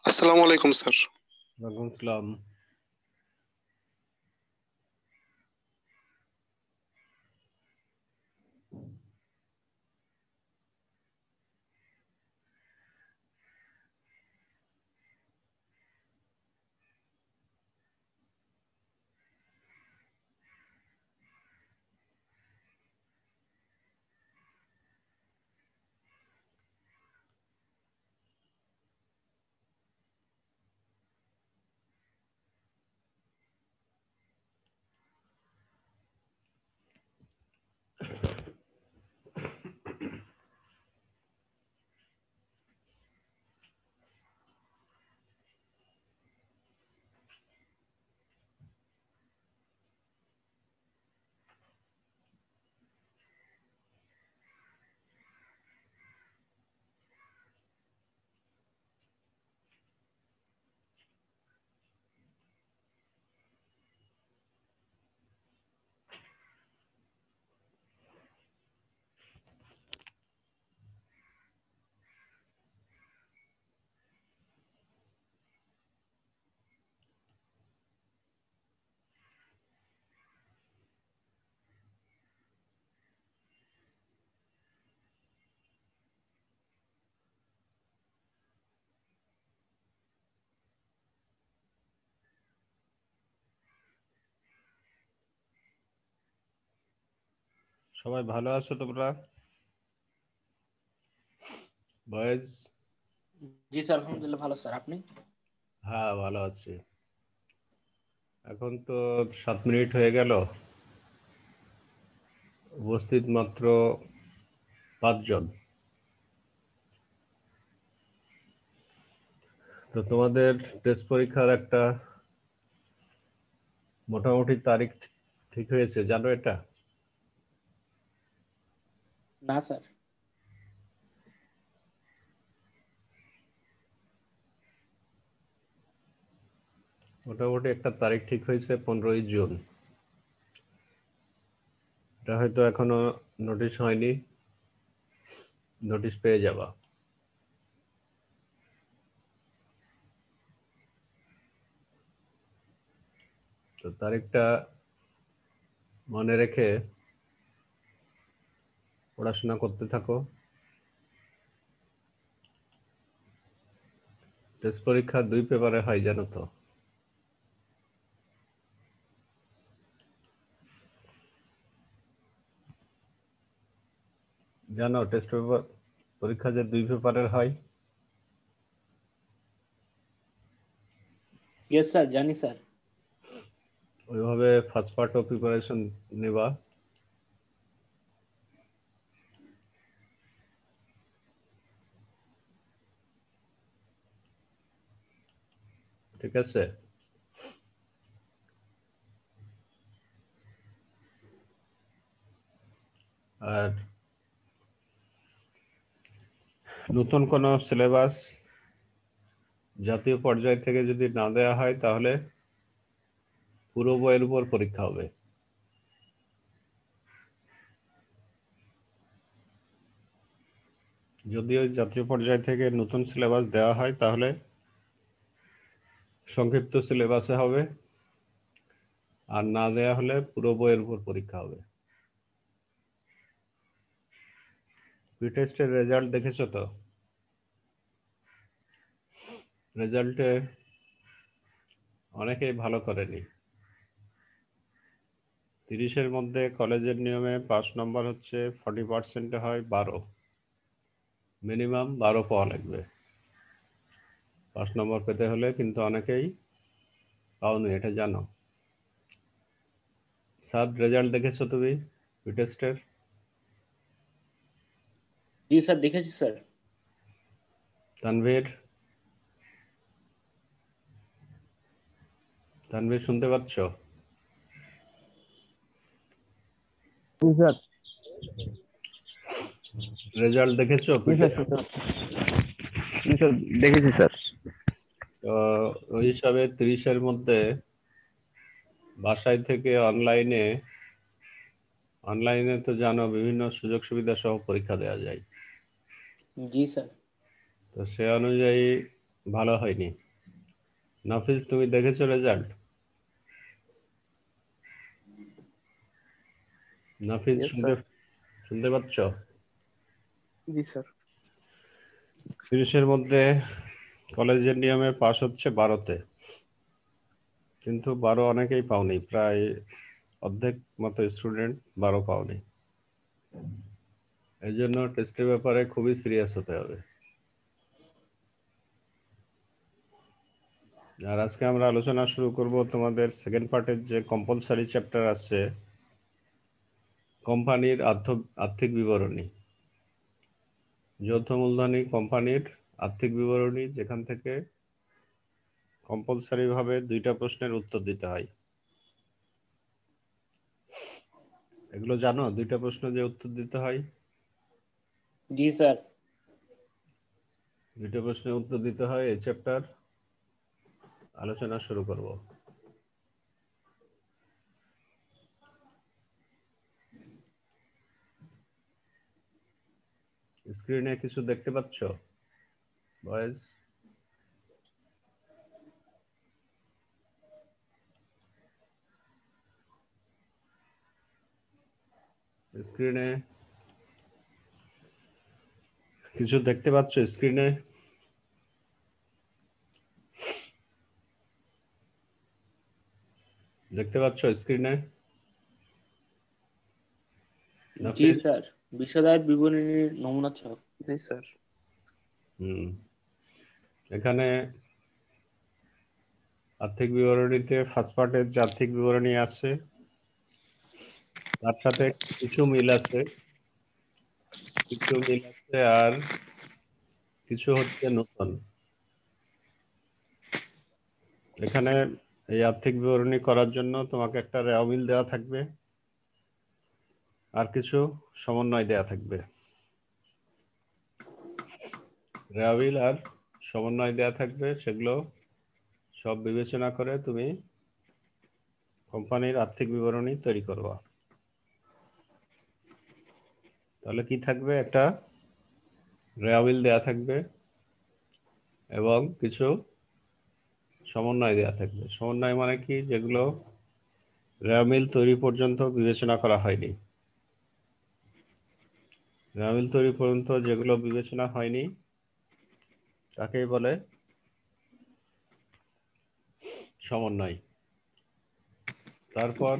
আসসালামু আলাইকুম স্যার। ওয়ালাইকুম আসসালাম। সবাই ভালো আছো তোমরা? বয়েজ? জি স্যার, আলহামদুলিল্লাহ ভালো স্যার। আপনি? হ্যাঁ, ভালো আছি। এখন তো 7 মিনিট হয়ে গেল, উপস্থিত মাত্র 5 জন। তো তোমাদের টেস্ট পরীক্ষার একটা মোটামুটি তারিখ ঠিক হয়েছে, জানো এটা? না স্যার। মোটামুটি একটা তারিখ ঠিক হয়েছে, 15ই জুন। এটা হয়তো এখনো নোটিশ হয়নি, নোটিশ পেয়ে যাবা। তো তারিখটা মনে রেখে পড়াশোনা করতে থাকো। টেস্ট পরীক্ষা 2 পেপারে হয়, জানো তো? জানো টেস্ট পেপার পরীক্ষা যে 2 পেপারের হয়? ইয়েস স্যার, জানি স্যার। ওইভাবে ফার্স্ট পার্ট অফ প্রিপারেশন নেবা। ঠিক আছে? আর নতুন কোনো সিলেবাস জাতীয় পর্যায় থেকে যদি না দেওয়া হয় তাহলে পুরো বইয়ের উপর পরীক্ষা হবে। যদিও জাতীয় পর্যায় থেকে নতুন সিলেবাস দেওয়া হয় তাহলে সংক্ষিপ্ত সিলেবাসে হবে, আর না দেওয়া হলে পুরো বইয়ের উপর পরীক্ষা হবে। প্রিটেস্টের রেজাল্ট দেখেছো তো? রেজাল্টে অনেকেই ভালো করেনি। 30-এর মধ্যে কলেজের নিয়মে পাস নম্বর হচ্ছে 40% হয় 12, মিনিমাম 12 পাওয়া লাগবে পাস নম্বর পেতে হলে, কিন্তু অনেকেই পাওনি, এটা জানো। সাব রেজাল্ট দেখেছো তুমি প্রিটেস্টের? জি স্যার, দেখেছি স্যার। তানভীর, তানভীর শুনতে পাচ্ছ? স্যার। রেজাল্ট দেখেছো? দেখেছি স্যার। তো ওই হিসাবে 30-এর মধ্যে বাসায় থেকে অনলাইনে তো জানো বিভিন্ন সুযোগ সুবিধা সহ পরীক্ষা দেওয়া যায়। জি স্যার। তো সে অনুযায়ী ভালো হয়নি। নাফিস, তুমি দেখেছো রেজাল্ট? নাফিস Yes, শুনতে sir. শুনতে পাচ্ছ? জি স্যার। 30-এর মধ্যে কলেজের নিয়মে পাস হচ্ছে 12-তে, কিন্তু 12 অনেকেই পাওনি, প্রায় অর্ধেক মতো স্টুডেন্ট 12 পাওনি। এই জন্য টেস্টের ব্যাপারে খুবই সিরিয়াস হতে হবে। আর আজকে আমরা আলোচনা শুরু করব তোমাদের সেকেন্ড পার্টের যে কম্পালসারি চ্যাপ্টার আছে, কোম্পানির আর্থিক বিবরণী। যৌথ মূলধনী কোম্পানির আর্থিক বিবরণী, যেখান থেকে কম্পালসারি ভাবে 2টা প্রশ্নের উত্তর দিতে হয়। এগুলো জানো? 2টা প্রশ্ন যে উত্তর দিতে হয়। জি স্যার। 2টা প্রশ্নের উত্তর দিতে হয়। এই চ্যাপ্টার আলোচনা শুরু করব। স্ক্রিনে কিছু দেখতে পাচ্ছ বয়েজ? স্ক্রিনে কিছু দেখতে পাচ্ছ? স্ক্রিনে দেখতে পাচ্ছ? স্ক্রিনে জি নাফিস? স্যার, বিশদায় বিবরণীর নমুনা ছক। জি স্যার। হুম, এখানে আর্থিক বিবরণীতে ফার্স্ট পার্টের যে আর্থিক বিবরণী আছে তার সাথে কিছু মিল আছে, আর কিছু হচ্ছে নতুন। এখানে এই আর্থিক বিবরণী করার জন্য তোমাকে একটা রেওয়া মিল দেওয়া থাকবে আর কিছু সমন্বয় দেওয়া থাকবে। রেওয়া মিল আর সমন্বয় দেওয়া থাকবে, সেগুলো সব বিবেচনা করে তুমি কোম্পানির আর্থিক বিবরণী তৈরি করবা। তাহলে কি থাকবে? একটা রেওয়া মিল দেওয়া থাকবে এবং কিছু সমন্বয় দেওয়া থাকবে। সমন্বয় মানে কি? যেগুলো রেওয়া মিল তৈরি পর্যন্ত বিবেচনা করা হয়নি। রেওয়া মিল তৈরি পর্যন্ত যেগুলো বিবেচনা হয়নি তাকেই বলে সমন্বয়। তারপর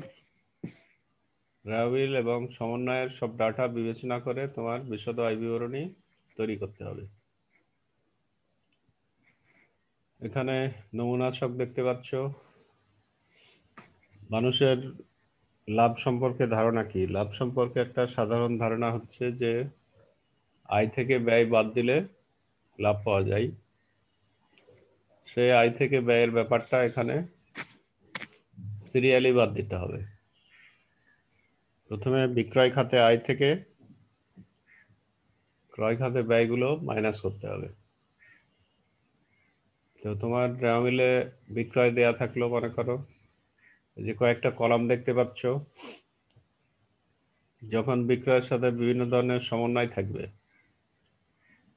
রেওয়া মিল এবং সমন্বয়ের সব ডাটা বিবেচনা করে তোমার বিশদ আয় বিবরণী তৈরি করতে হবে। এখানে নমুনা ছক দেখতে পাচ্ছ। মানুষের লাভ সম্পর্কে ধারণা কি? লাভ সম্পর্কে একটা সাধারণ ধারণা হচ্ছে যে আয় থেকে ব্যয় বাদ দিলে লাভ পাওয়া যায়। সেই আয় থেকে ব্যয়ের ব্যাপারটা এখানে সিরিয়ালি বাদ দিতে হবে। প্রথমে বিক্রয় খাতে আয় থেকে ক্রয় খাতে ব্যয়গুলো মাইনাস করতে হবে। তো তোমার মিলে বিক্রয় দেয়া থাকলো, মনে করো এই যে কয়েকটা কলাম দেখতে পাচ্ছ। যখন বিক্রয়ের সাথে বিভিন্ন ধরনের সমন্বয় থাকবে,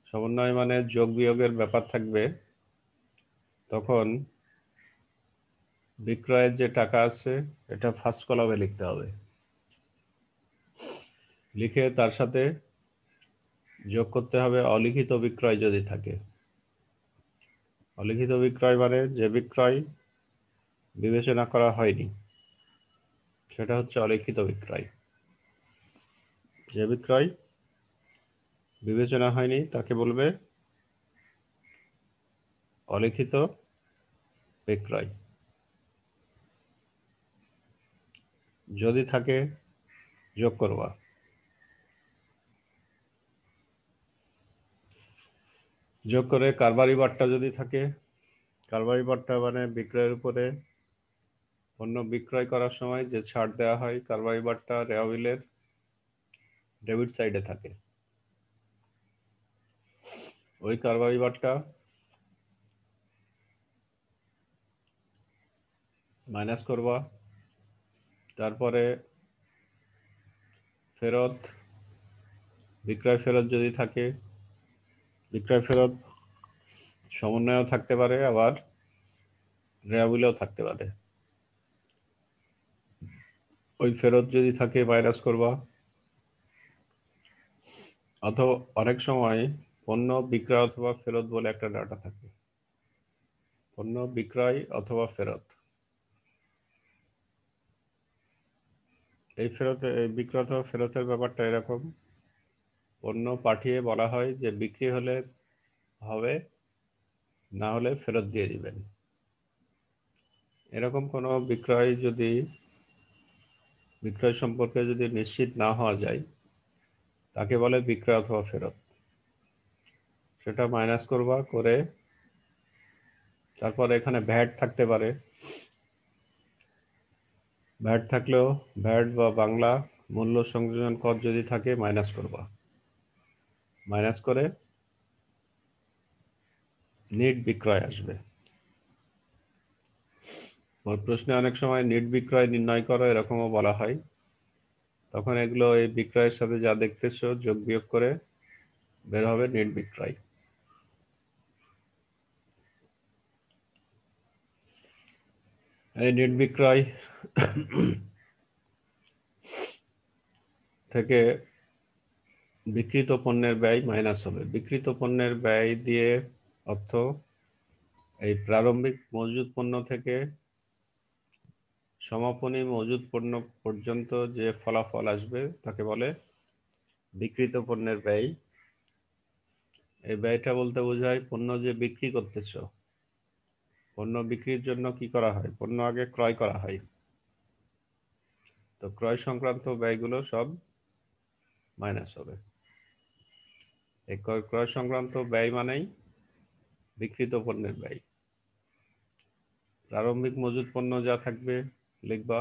সমন্বয় মানে যোগ বিয়োগের ব্যাপার থাকবে, তখন বিক্রয়ের যে টাকা আছে এটা ফার্স্ট কলামে লিখতে হবে। লিখে তার সাথে যোগ করতে হবে অলিখিত বিক্রয় যদি থাকে। অলিখিত বিক্রয় মানে যে বিক্রয় বিবেচনা করা হয়নি, সেটা হচ্ছে অলিখিত বিক্রয়। যে বিক্রয় বিবেচনা হয়নি তাকে বলবে অলিখিত বিক্রয়। যদি থাকে যোগ করবা। যোগ করে কারবারি বাট্টা যদি থাকে, কারবারি বাট্টা মানে বিক্রয়ের উপরে পণ্য বিক্রয় করার সময় যে ছাড় দেওয়া হয়, কারবারি বাট্টা রেওয়াবিলের ডেবিট সাইডে থাকে। ওই কারবারি বাট্টা মাইনাস করবা। তারপরে ফেরত, বিক্রয় ফেরত যদি থাকে, বিক্রয় ফেরত সমন্বয়ও থাকতে পারে, আবার রেওয়াবিলেও থাকতে পারে। ওই ফেরত যদি থাকে মাইনাস করবা। অথবা অনেক সময় পণ্য বিক্রয় অথবা ফেরত বলে একটা ডাটা থাকে। পণ্য বিক্রয় অথবা ফেরত, এই বিক্রয় অথবা ফেরতের ব্যাপারটা এরকম, পণ্য পাঠিয়ে বলা হয় যে বিক্রি হলে হবে, না হলে ফেরত দিয়ে দিবেন। এরকম কোনো বিক্রয় সম্পর্কে যদি নিশ্চিত না হওয়া যায়, তাকে বলে বিক্রয় অথবা ফেরত। সেটা মাইনাস করবা, করে তারপর এখানে ভ্যাট থাকতে পারে। ভ্যাট থাকলেও ভ্যাট বা বাংলা মূল্য সংযোজন কর যদি থাকে মাইনাস করবা। মাইনাস করে নিট বিক্রয় আসবে। প্রশ্নে অনেক সময় নিট বিক্রয় নির্ণয় করো এরকমও বলা হয়। তখন এগুলো এই বিক্রয়ের সাথে যা দেখতেছো যোগ বিয়োগ করে বের হবে নিট বিক্রয়। এই নিট বিক্রয় থেকে বিক্রিত পণ্যের ব্যয় মাইনাস হবে। বিক্রিত পণ্যের ব্যয় দিয়ে অর্থ এই প্রারম্ভিক মজুদ পণ্য থেকে সমাপনী মজুদ পণ্য পর্যন্ত যে ফলাফল আসবে তাকে বলে বিক্রিত পণ্যের ব্যয়। এই ব্যয়টা বলতে বোঝায় পণ্য যে বিক্রি করতেছ, পণ্য বিক্রির জন্য কি করা হয়, পণ্য আগে ক্রয় করা হয়, তো ক্রয় সংক্রান্ত ব্যয়গুলো সব মাইনাস হবে। এই ক্রয় সংক্রান্ত ব্যয় মানেই বিক্রিত পণ্যের ব্যয়। প্রারম্ভিক মজুদ পণ্য যা থাকবে লিখবা।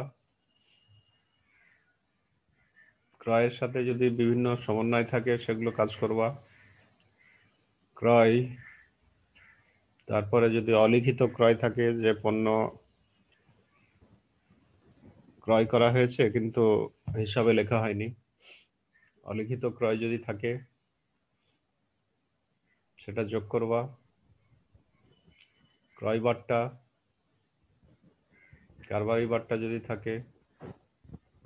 ক্রয়ের সাথে যদি বিভিন্ন সমন্বয় থাকে সেগুলো কাজ করবা। ক্রয়, তারপরে যদি অলিখিত ক্রয় থাকে, যে পণ্য ক্রয় করা হয়েছে কিন্তু হিসাবে লেখা হয়নি, অলিখিত ক্রয় যদি থাকে সেটা যোগ করবা। ক্রয় বাট্টা, কারবারি বাট্টা যদি থাকে,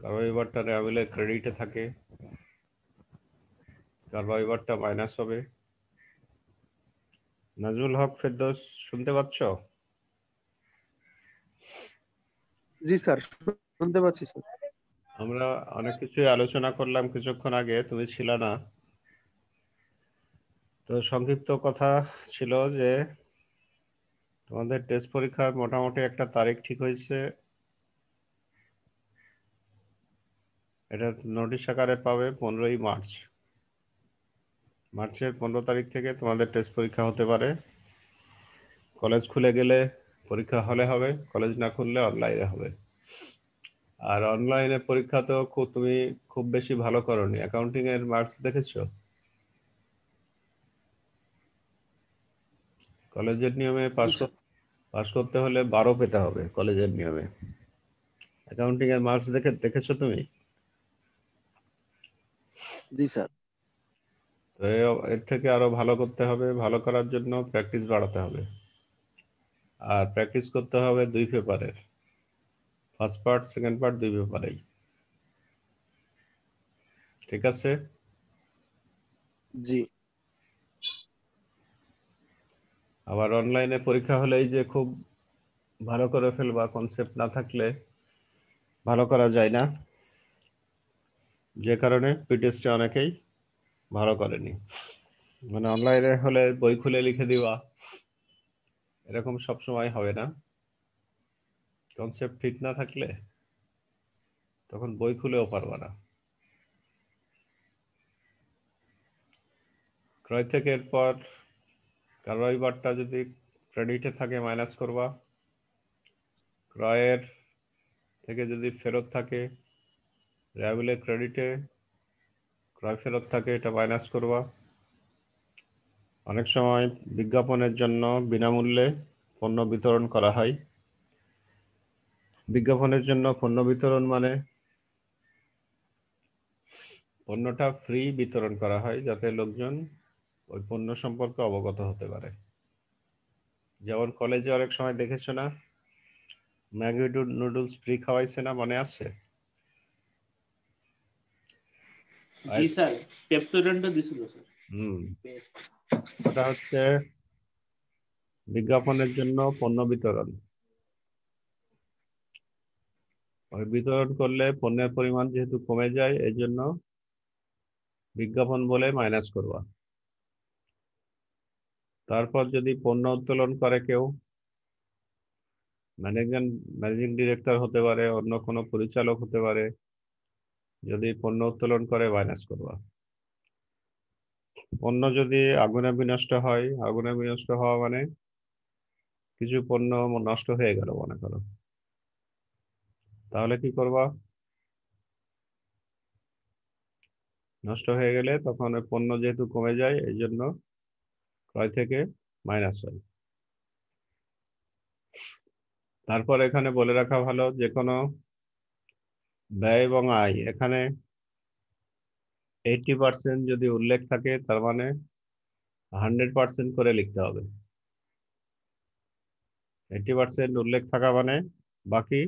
কারবারি বাট্টা রেওয়াবিলের ক্রেডিটে থাকে, কারবারি বাট্টা মাইনাস হবে। নাজমুল হক ফেরদৌস, শুনতে পাচ্ছ? জি স্যার, শুনতে পাচ্ছি স্যার। আমরা অনেক কিছুই আলোচনা করলাম কিছুক্ষণ আগে, তুমি ছিল না। তো সংক্ষিপ্ত কথা ছিল যে তোমাদের টেস্ট পরীক্ষার মোটামুটি একটা তারিখ ঠিক হয়েছে। এটা নোটিশ আকারে পাবে 15ই মার্চ। মার্চের 15 তারিখ থেকে তোমাদের টেস্ট পরীক্ষা হতে পারে। কলেজ খুলে গেলে পরীক্ষা হলে হবে, কলেজ না খুললে অনলাইনে হবে। আর অনলাইনে পরীক্ষা তো তুমি খুব বেশি ভালো করোনি। অ্যাকাউন্টিং এর মার্কস দেখেছো? কলেজের নিয়মে জি স্যার। পাস করতে হলে 12 পেতে হবে কলেজের নিয়মে। অ্যাকাউন্টিং এর মার্কস দেখেছো তুমি? জি স্যার। তো এর থেকে আরো ভালো করতে হবে, ভালো করার জন্য প্র্যাকটিস বাড়াতে হবে। আর প্র্যাকটিস করতে হবে 2 পেপারের, ফার্স্ট পার্ট সেকেন্ড পার্ট 2 পেপারেই। ঠিক আছে? জি। আবার অনলাইনে পরীক্ষা হলেই যে খুব ভালো করে ফেলবা, কনসেপ্ট না থাকলে ভালো করা যায় না, যে কারণে পিটেস্টে অনেকেই ভালো করেনি। মানে অনলাইনে হলে বই খুলে লিখে দিবা, এরকম সব সময় হবে না। কনসেপ্ট ঠিক না থাকলে তখন বই খুলেও পারবা না। ক্রয় থেকে এরপর কারবাইবারটা যদি ক্রেডিটে থাকে মাইনাস করবা, ক্রয়ের থেকে যদি ফেরত থাকে রেয়াবিলে ক্রেডিটে, ক্রয় ফেরত থাকে এটা মাইনাস করবা। অনেক সময় বিজ্ঞাপনের জন্য বিনামূল্যে পণ্য বিতরণ করা হয়। বিজ্ঞাপনের জন্য পণ্য বিতরণ মানে পণ্যটা ফ্রি বিতরণ করা হয় যাতে লোকজন ওই পণ্য সম্পর্কে অবগত হতে পারে। যেমন কলেজে অনেক সময় দেখেছো না, ম্যাগি নুডলস ফ্রি খাওয়াইছে না, মনে আছে? জি স্যার, পেপসোডেন্টও দিছিল স্যার। ওটা হচ্ছে বিজ্ঞাপনের জন্য পণ্য বিতরণ। ওই বিতরণ করলে পণ্যের পরিমাণ যেহেতু কমে যায়, এই জন্য বিজ্ঞাপন বলে মাইনাস করবা। তারপর যদি পণ্য উত্তোলন করে কেউ, ম্যানেজিং ডিরেক্টর হতে পারে, অন্য কোনো পরিচালক হতে পারে, যদি পণ্য উত্তোলন করে মাইনাস করবা। পণ্য যদি আগুনে বিনষ্ট হয়, আগুনে বিনষ্ট হওয়া মানে কিছু পণ্য নষ্ট হয়ে গেল মনে করো, তাহলে কি করবা? নষ্ট হয়ে গেলে তখন ওই পণ্য যেহেতু কমে যায় এই জন্য ক্রয় থেকে মাইনাস হয়। তারপর এখানে বলে রাখা ভালো, যে কোনো ব্যয় এবং আয় এখানে 80% যদি উল্লেখ থাকে তার মানে 100% করে লিখতে হবে। 80% উল্লেখ থাকা মানে বাকি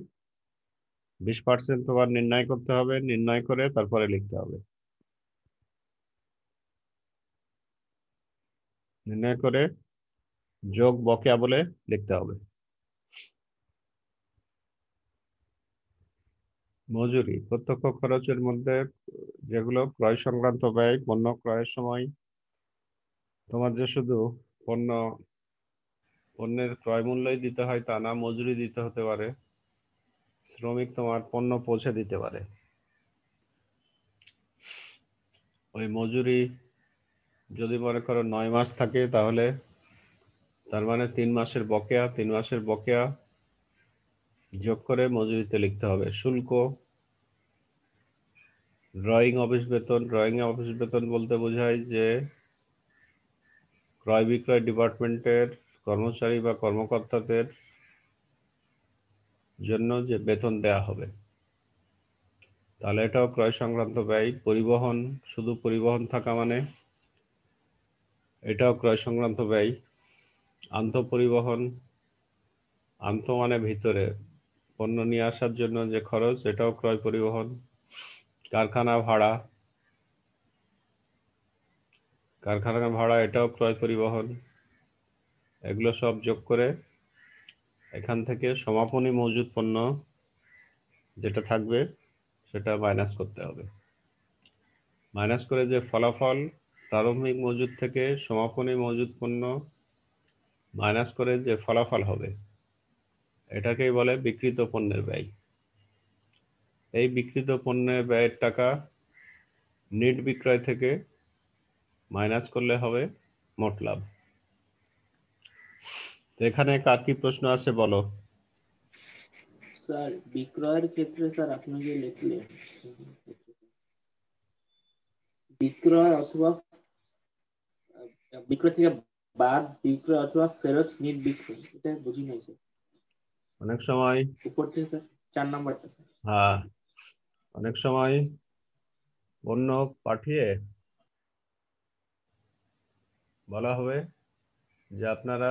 20% তোমার নির্ণয় করতে হবে, নির্ণয় করে তারপরে লিখতে হবে। নির্ণয় করে যোগ বকেয়া বলে লিখতে হবে। মজুরি প্রত্যক্ষ খরচের মধ্যে যেগুলো ক্রয় সংক্রান্ত ব্যয়, পণ্য ক্রয়ের সময় তোমার যে শুধু পণ্যের ক্রয় মূল্যই দিতে হয় তা না, মজুরি দিতে হতে পারে, শ্রমিক তোমার পণ্য পৌঁছে দিতে পারে। ওই মজুরি যদি মনে করো 9 মাস থাকে তাহলে তার মানে 3 মাসের বকেয়া, 3 মাসের বকেয়া যোগ করে মজুরিতে লিখতে হবে। শুল্ক, ড্রয়িং অফিস বেতন, ড্রয়িং অফিস বেতন বলতে বোঝায় যে ক্রয় বিক্রয় ডিপার্টমেন্টের কর্মচারী বা কর্মকর্তাদের জন্য যে বেতন দেয়া হবে, তাহলে এটাও ক্রয় সংক্রান্ত ব্যয়। পরিবহন, শুধু পরিবহন থাকা মানে এটাও ক্রয় সংক্রান্ত ব্যয়। আন্তঃপরিবহন, আন্ত মানে ভিতরে, পণ্য নিয়ে আসার জন্য যে খরচ এটাও ক্রয় পরিবহন। কারখানা ভাড়া, কারখানা ভাড়া এটাও ক্রয় পরিবহন। এগুলো সব যোগ করে এখান থেকে সমাপনী মজুদ পণ্য যেটা থাকবে সেটা মাইনাস করতে হবে। মাইনাস করে যে ফলাফল, প্রারম্ভিক মজুদ থেকে সমাপনী মজুদ পণ্য মাইনাস করে যে ফলাফল হবে এটাকেই বলে বিক্রিত পণ্যের ব্যয়। এই বিক্রিত পণ্যের ব্যয়ের টাকা নিট বিক্রয় থেকে মাইনাস করলে হবে মোট লাভ। তো এখানে কার কি প্রশ্ন আছে বলো? স্যার বিক্রয়ের ক্ষেত্রে স্যার আপনি যে লিখলেন বিক্রয় অথবা বিক্রয় থেকে বাদ বিক্রয় অথবা ফেরত নির্বিক্রয়, এটা বুঝি নাই স্যার। অনেক সময় উপর থেকে স্যার 4 নাম্বারটা স্যার। হ্যাঁ, অনেক সময় পণ্য পাঠিয়ে বলা হবে যে আপনারা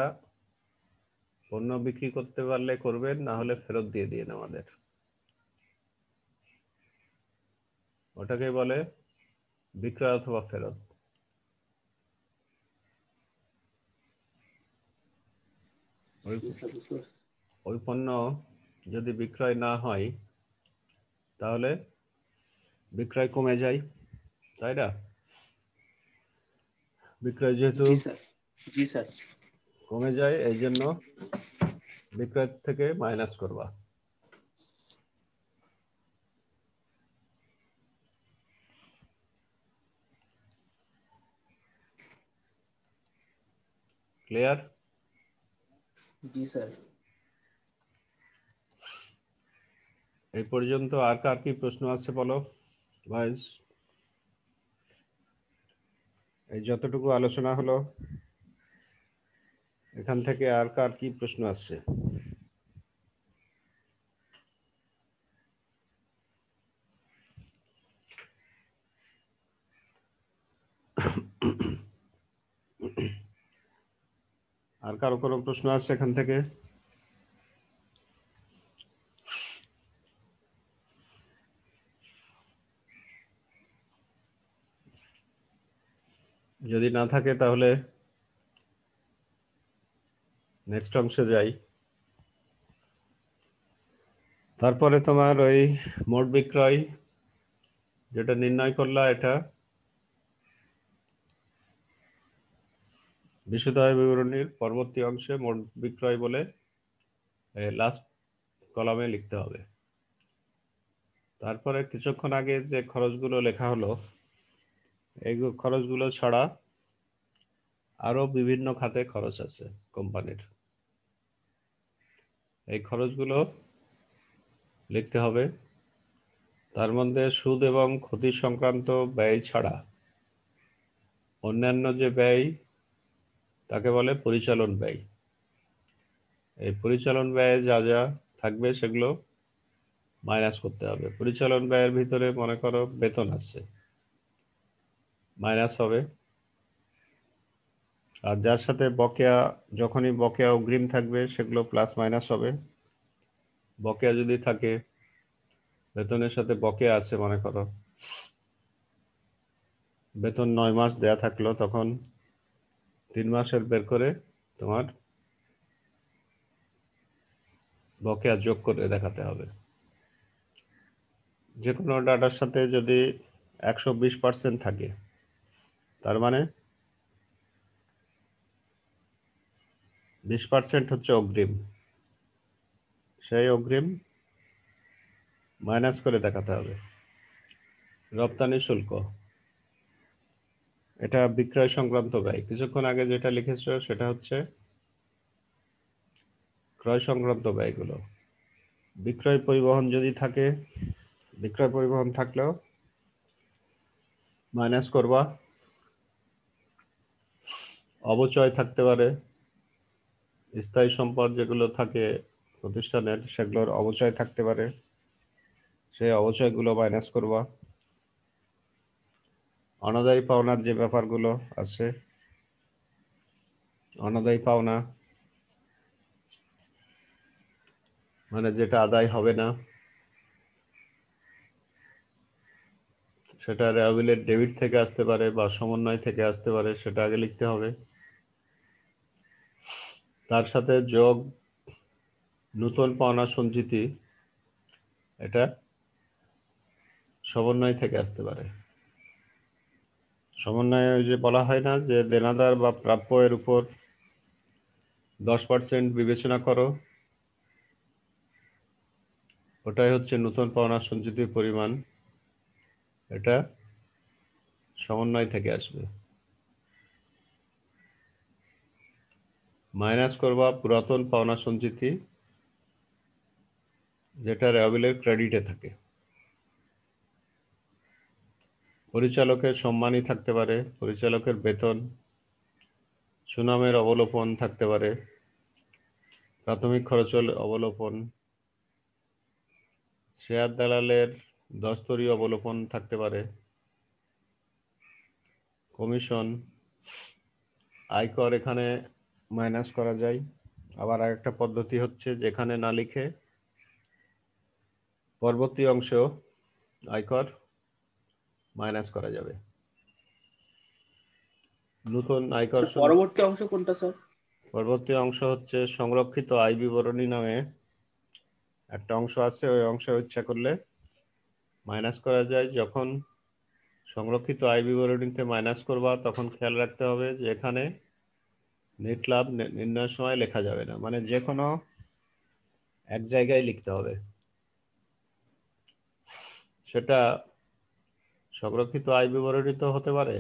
পণ্য বিক্রি করতে পারলে করবেন, না হলে ফেরত দিয়ে দিন আমাদের। ওটাকে বলে বিক্রয় অথবা ফেরত। জি স্যার, বুঝতে পারছি। ওই পণ্য যদি বিক্রয় না হয় তাহলে বিক্রয় কমে যায়, তাই না? বিক্রয় যেহেতু জি স্যার, জি স্যার। কমে যায়, এই জন্য বিক্রয় থেকে মাইনাস করবা। ক্লিয়ার? জি স্যার। এই পর্যন্ত আর কার কি প্রশ্ন আছে বলো ভাইস? এই যতটুকু আলোচনা হলো এখান থেকে আর কার কি প্রশ্ন আসছে? আর কারো কোনো প্রশ্ন আছে এখান থেকে? যদি না থাকে তাহলে নেক্সট অংশে যাই। তারপরে তোমার ওই মোট বিক্রয় যেটা নির্ণয় করলা, এটা বিশদ আয় বিবরণীর পরবর্তী অংশে মোট বিক্রয় বলে লাস্ট কলামে লিখতে হবে। তারপরে কিছুক্ষণ আগে যে খরচগুলো লেখা হলো, এই খরচগুলো ছাড়া আরো বিভিন্ন খাতে খরচ আছে কোম্পানির। এই খরচগুলো লিখতে হবে। তার মধ্যে সুদ এবং ক্ষতি সংক্রান্ত ব্যয় ছাড়া অন্যান্য যে ব্যয় তাকে বলে পরিচালন ব্যয়। এই পরিচালন ব্যয়ে যা যা থাকবে সেগুলো মাইনাস করতে হবে। পরিচালন ব্যয়ের ভিতরে মনে করো বেতন আছে, মাইনাস হবে। আর যার সাথে বকেয়া, যখনই বকেয়া অগ্রিম থাকবে সেগুলো প্লাস মাইনাস হবে। বকেয়া যদি থাকে, বেতনের সাথে বকেয়া আছে, মনে করো বেতন 9 মাস দেয়া থাকলো, তখন 3 মাসের বের করে তোমার বকেয়া যোগ করে দেখাতে হবে। যে কোনো ডাটার সাথে যদি 120% থাকে, তার মানে 20% হচ্ছে অগ্রিম। সেই অগ্রিম মাইনাস করে দেখাতে হবে। রপ্তানি শুল্ক, এটা বিক্রয় সংক্রান্ত ব্যয়। কিছুক্ষণ আগে যেটা লিখেছো সেটা হচ্ছে ক্রয় সংক্রান্ত ব্যয়গুলো। বিক্রয় পরিবহন যদি থাকে, বিক্রয় পরিবহন থাকলেও মাইনাস করবা। অবচয় থাকতে পারে, স্থায়ী সম্পদ যেগুলো থাকে প্রতিষ্ঠানের, সেগুলোর অবচয় থাকতে পারে, সেই অবচয়গুলো মাইনাস করবা। অনাদায়ী পাওনার যে ব্যাপারগুলো আছে, অনাদায়ী পাওনা মানে যেটা আদায় হবে না, সেটা রেয়াবিলের ডেবিট থেকে আসতে পারে বা সমন্বয় থেকে আসতে পারে, সেটা আগে লিখতে হবে। তার সাথে যোগ নতুন পাওনা সঞ্চিতি, এটা সমন্বয় থেকে আসতে পারে। সমন্বয়ে ওই যে বলা হয় না যে দেনাদার বা প্রাপ্য এর উপর 10% বিবেচনা করো, ওটাই হচ্ছে নতুন পাওনা সঞ্চিতির পরিমাণ। এটা সমন্বয় থেকে আসবে। মাইনাস করবা পুরাতন পাওনা সঞ্চিতি, যেটা রেয়াবিলের ক্রেডিটে থাকে। পরিচালকের সম্মানী থাকতে পারে, পরিচালকের বেতন, সুনামের অবলোপন থাকতে পারে, প্রাথমিক খরচের অবলোপন, শেয়ার দালালের দস্তরীয় অবলোপন থাকতে পারে, কমিশন, আয়কর এখানে মাইনাস করা যায়। আবার আরেকটা পদ্ধতি হচ্ছে যেখানে না লিখে পরবর্তী অংশেও আয়কর মাইনাস করা যাবে। নতুন আয়কর স্যার পরবর্তী অংশ কোনটা স্যার? পরবর্তী অংশ হচ্ছে সংরক্ষিত আয় বিবরণী নামে একটা অংশ আছে, ওই অংশে ইচ্ছা করলে মাইনাস করা যায়। যখন সংরক্ষিত আয় বিবরণীতে মাইনাস করবা তখন খেয়াল রাখতে হবে যে এখানে নেট লাভ নির্ণয়ের সময় লেখা যাবে না, মানে যে কোনো এক জায়গায় লিখতে হবে। সেটা সংরক্ষিত আয় বিবরণী তো হতে পারে,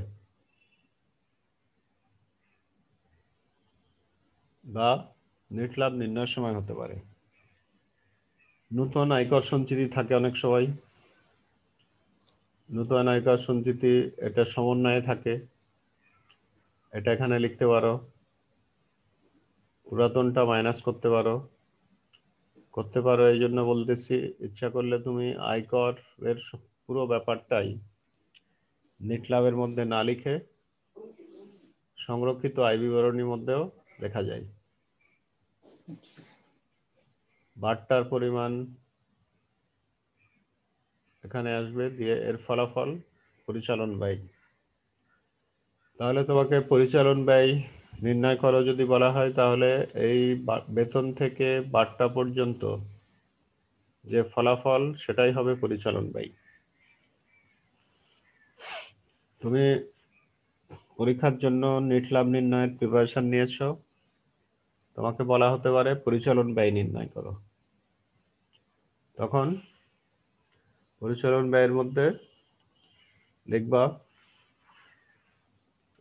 বা নেট লাভ নির্ণয়ের সময় হতে পারে। নতুন আয়কর সঞ্চিতি থাকে অনেক সময়। নতুন আয়কর সঞ্চিতি এটা সমন্বয়ে থাকে, এটা এখানে লিখতে পারো। পুরাতনটা মাইনাস করতে পারো এই জন্য বলতেছি, ইচ্ছা করলে তুমি আয়কর এর পুরো ব্যাপারটাই নেট লাভের মধ্যে না লিখে সংরক্ষিত আয় বিবরণীর মধ্যেও লেখা যায়। বার্তার পরিমাণ এখানে আসবে, দিয়ে এর ফলাফল পরিচালন ব্যয়। তাহলে তোমাকে পরিচালন ব্যয় নির্ণয় করো যদি বলা হয়, তাহলে এই বেতন থেকে বার্তা পর্যন্ত যে ফলাফল সেটাই হবে পরিচালন ব্যয়। তুমি পরীক্ষার জন্য নেট লাভ নির্ণয়ের প্রিপারেশন নিয়েছো, তোমাকে বলা হতে পারে পরিচালন ব্যয় নির্ণয় করো। তখন পরিচালন ব্যয়ের মধ্যে লিখবা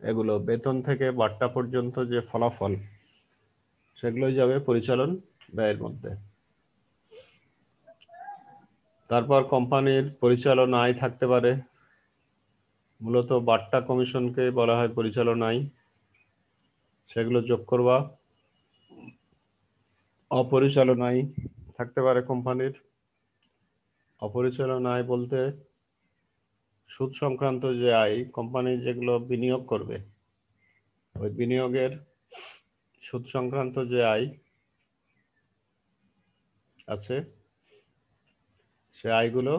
এগুলো বেতন থেকে বার্তা পর্যন্ত যে ফলাফল সেগুলোই যাবে পরিচালন ব্যয়ের মধ্যে। তারপর কোম্পানির পরিচালন আয় থাকতে পারে, মূলত বার্তা কমিশনকে বলা হয় পরিচালন আয়, সেগুলো যোগ করবা। অপরিচালন আয় থাকতে পারে কোম্পানির। অপরিচালন আয় বলতে সুদ সংক্রান্ত যে আয় কোম্পানি যেগুলো বিনিয়োগ করবে, ওই বিনিয়োগের সুদ সংক্রান্ত যে আয় আছে সে আয়গুলো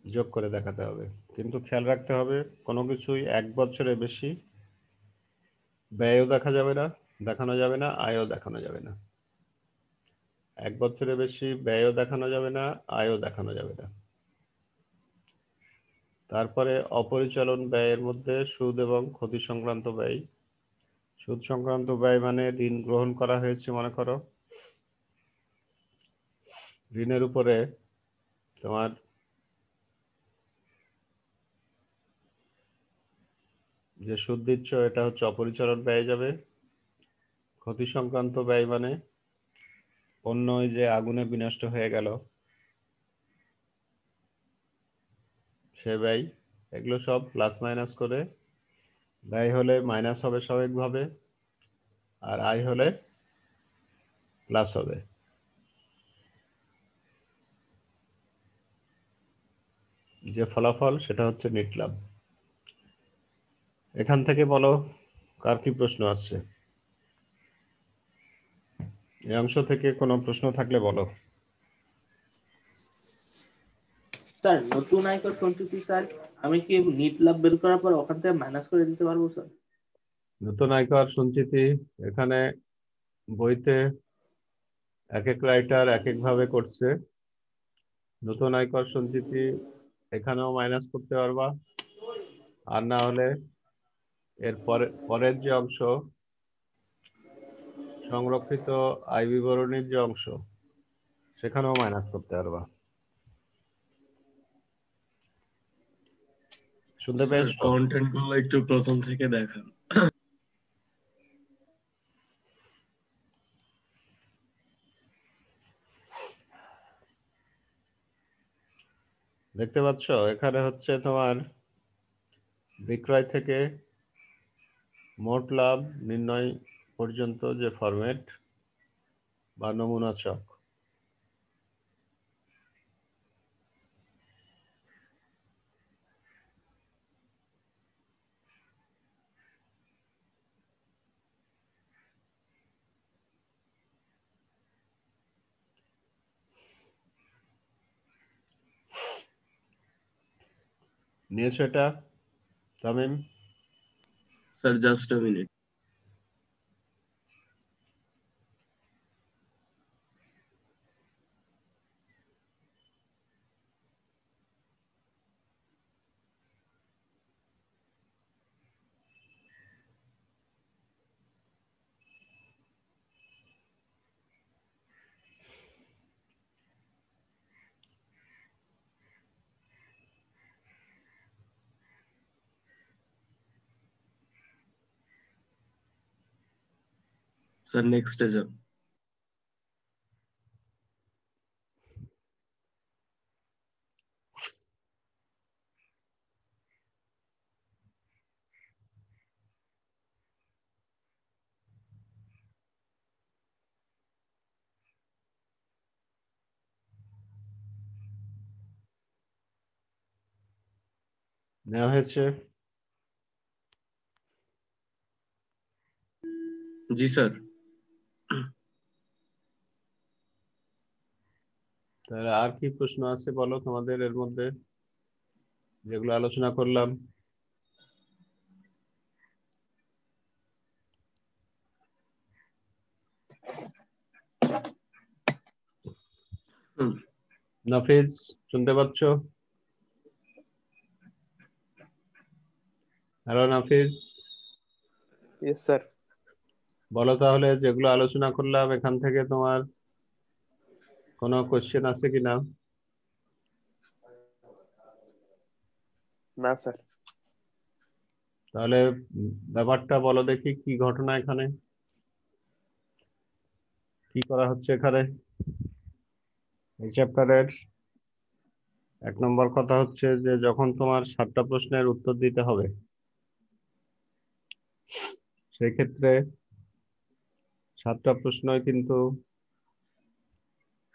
যোগ করে দেখাতে হবে। কিন্তু খেয়াল রাখতে হবে কোনো কিছুই এক বছরের বেশি ব্যয়ও দেখানো যাবে না, আয়ও দেখানো যাবে না। এক বছরের বেশি ব্যয়ও দেখানো যাবে না, আয়ও দেখানো যাবে না। তারপরে অপরিচালন ব্যয়ের মধ্যে সুদ এবং ক্ষতি সংক্রান্ত ব্যয়। সুদ সংক্রান্ত ব্যয় মানে ঋণ গ্রহণ করা হয়েছে, মনে করো ঋণের উপরে তোমার যে সুদ দিচ্ছ এটা হচ্ছে অপরিচালন ব্যয় যাবে। ক্ষতি সংক্রান্ত ব্যয় মানে পণ্য যে আগুনে বিনষ্ট হয়ে গেল সে ব্যয়। এগুলো সব প্লাস মাইনাস করে ব্যয় হলে মাইনাস হবে স্বাভাবিকভাবে, আর আয় হলে প্লাস হবে। যে ফলাফল সেটা হচ্ছে নেট লাভ। এখান থেকে বলো কার কি প্রশ্ন আসছে, এই অংশ থেকে কোনো প্রশ্ন থাকলে বলো। স্যার নতুন আয়কর সঞ্চিতি স্যার, আমি কি নিট লাভ বের করার পর ওখান থেকে মাইনাস করে দিতে পারবো স্যার? নতুন আয়কর সঞ্চিতি এখানে বইতে এক এক রাইটার এক এক ভাবে করছে। নতুন আয়কর সঞ্চিতি এখানেও মাইনাস করতে পারবা, আর না হলে এর পরের যে অংশ সংরক্ষিত আয় বিবরণীর যে অংশ সেখানেও মাইনাস করতে পারবা। শুনতে স্যার পেয়েছো? কন্টেন্ট গুলো একটু প্রথম থেকে দেখান। দেখতে পাচ্ছ এখানে হচ্ছে তোমার বিক্রয় থেকে মোট লাভ নির্ণয় পর্যন্ত যে ফরম্যাট বা নমুনা চক। নিয়েছো এটা Tamim? Sir just a minute. Sir নেক্সটে যান। নেওয়া হয়েছে? জি স্যার। তাহলে আর কি প্রশ্ন আছে বলো তোমাদের এর মধ্যে, যেগুলো আলোচনা করলাম? নাফিজ শুনতে পাচ্ছ? Hello Nafiz, yes sir. বলো তাহলে যেগুলো আলোচনা করলাম এখান থেকে তোমার কোনো কোশ্চেন আছে কিনা? না স্যার। তাহলে ব্যাপারটা বলো দেখি, কি ঘটনা এখানে, কি করা হচ্ছে এখানে? এই চ্যাপ্টারের 1 নম্বর কথা হচ্ছে যে যখন তোমার 7টা প্রশ্নের উত্তর দিতে হবে, সেক্ষেত্রে 7টা প্রশ্নই কিন্তু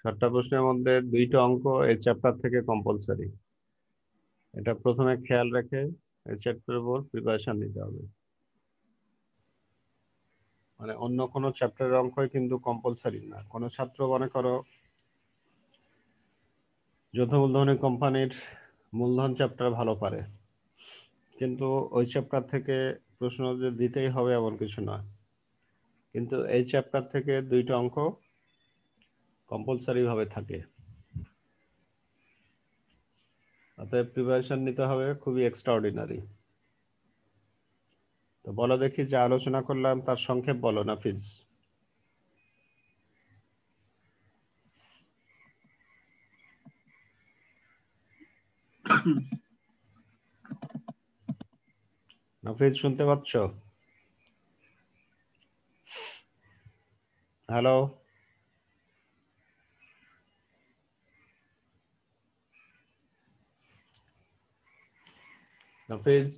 7টা প্রশ্নের মধ্যে 2টা অঙ্ক এই চ্যাপ্টার থেকে কম্পালসারি। এটা প্রথমে খেয়াল রেখে এই চ্যাপ্টারের উপর প্রিপারেশন নিতে হবে। মানে অন্য কোনো চ্যাপ্টারের অঙ্কই কিন্তু কম্পালসারি না। কোনো ছাত্র মনে করো যৌথ মূলধনী কোম্পানির মূলধন চ্যাপ্টার ভালো পারে, কিন্তু ওই চ্যাপ্টার থেকে প্রশ্ন যে দিতেই হবে এমন কিছু নয়, কিন্তু এই চ্যাপ্টার থেকে 2টা অঙ্ক কম্পালসারি ভাবে থাকে। অতএব প্রিপারেশন নিতে হবে খুবই এক্সট্রাঅর্ডিনারি। তো বলো দেখি যে আলোচনা করলাম তার সংক্ষেপ বলো নাফিজ। নাফিজ শুনতে পাচ্ছ? হ্যালো নাফিজ,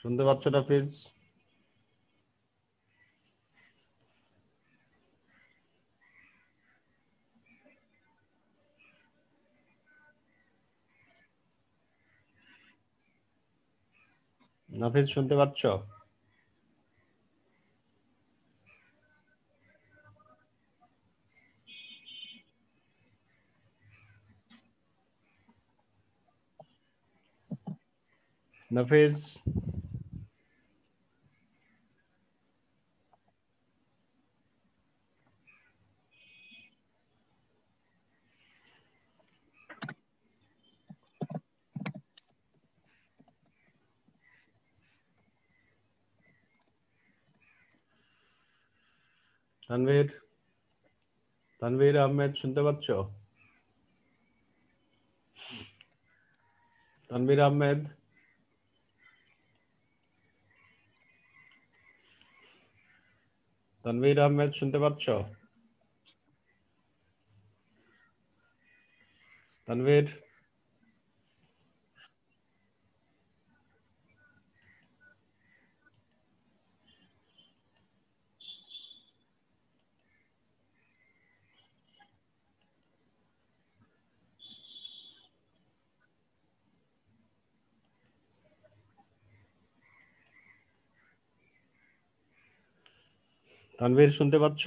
শুনতে পাচ্ছ নাফিজ? নাফিজ শুনতে পাচ্ছ? নাফিজ তানভীর, তানভীর আহমেদ শুনতে পাচ্ছ? তানভীর আহমেদ, তানভীর আহমেদ শুনতে পাচ্ছ? তানভীর, তানভীর শুনতে পাচ্ছ?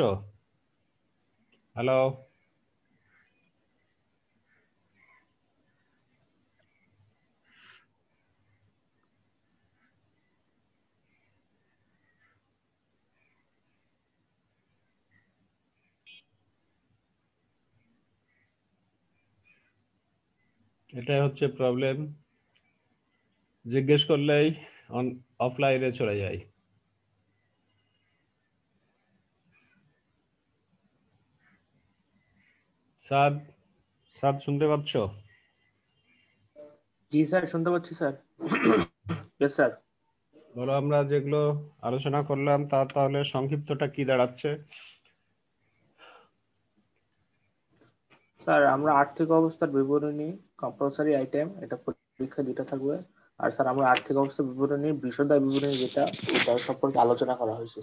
হ্যালো? এটাই হচ্ছে প্রবলেম, জিজ্ঞেস করলেই অফলাইনে চলে যায়। সাদ, সাদ শুনতে পাচ্ছ? জি স্যার, শুনতে পাচ্ছি স্যার। Yes sir. বলো, আমরা যেগুলো আলোচনা করলাম তাহলে সংক্ষিপ্তটা কি দাঁড়াচ্ছে? স্যার, আমরা আর্থিক অবস্থার বিবরণী কম্পালসারি আইটেম, এটা পরীক্ষা দুটো থাকবে। আর স্যার, আমরা আর্থিক অবস্থার বিবরণী বিশদায় বিবরণী যেটা, এটা সম্পর্কে আলোচনা করা হয়েছে।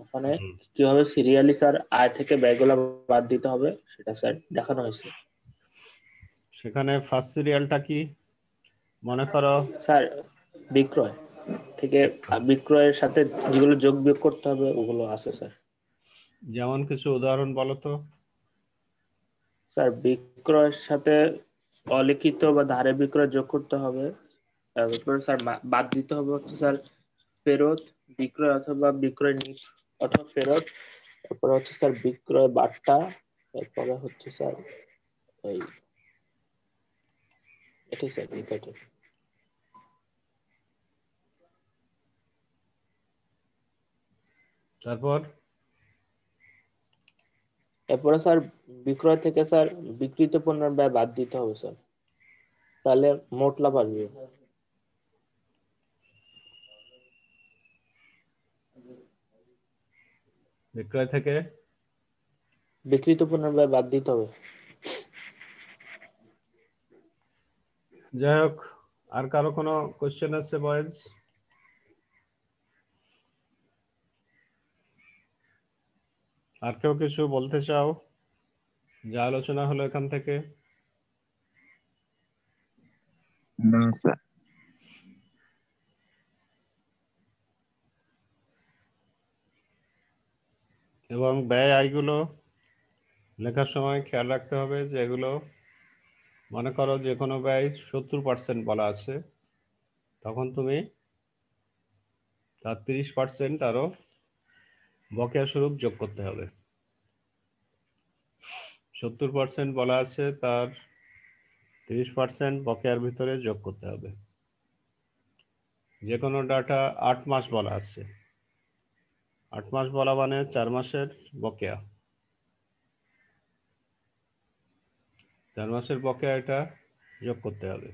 ওখানে কিভাবে সিরিয়ালি স্যার আয় থেকে ব্যয়গুলো বাদ দিতে হবে সেটা স্যার দেখানো হয়েছে। সেখানে ফার্স্ট সিরিয়ালটা কি মনে করো? স্যার, বিক্রয় থেকে বিক্রয়ের সাথে যেগুলো যোগ বিয়োগ করতে হবে ওগুলো আছে স্যার। যেমন কিছু উদাহরণ বলো তো। স্যার, বিক্রয়ের সাথে অলিখিত বা ধারে বিক্রয় যোগ করতে হবে। তারপরে স্যার বাদ দিতে হবে হচ্ছে স্যার ফেরত, বিক্রয় অথবা বিক্রয় নিট অথবা ফেরত। তারপরে হচ্ছে স্যার বিক্রয় বার্তা। তারপরে হচ্ছে স্যার ওই এটাই স্যার বিক্রয়। তারপর এরপরে স্যার বিক্রয় থেকে স্যার বিক্রিত পণ্যের ব্যয় বাদ দিতে হবে স্যার, তাহলে মোট লাভ আসবে। বিক্রয় থেকে বিক্রিত পণ্যের ব্যয় বাদ দিতে হবে। যাই হোক, আর কারো কোনো কোশ্চেন আছে বয়েজ? আর কেউ কিছু বলতে চাও যা আলোচনা হলো এখান থেকে? না স্যার। এবং ব্যয় আয়গুলো লেখার সময় খেয়াল রাখতে হবে যে এগুলো, মনে করো যে কোনো ব্যয় 70% বলা আছে, তখন তুমি তার 30% আরো বকেয়া স্বরূপ যোগ করতে হবে। 70% বলা আছে, তার 30% বকেয়ার ভিতরে যোগ করতে হবে। যে কোনো ডাটা 8 মাস বলা আছে, 8 মাস বলা মানে 4 মাসের বকেয়া, 4 মাসের বকেয়া এটা যোগ করতে হবে।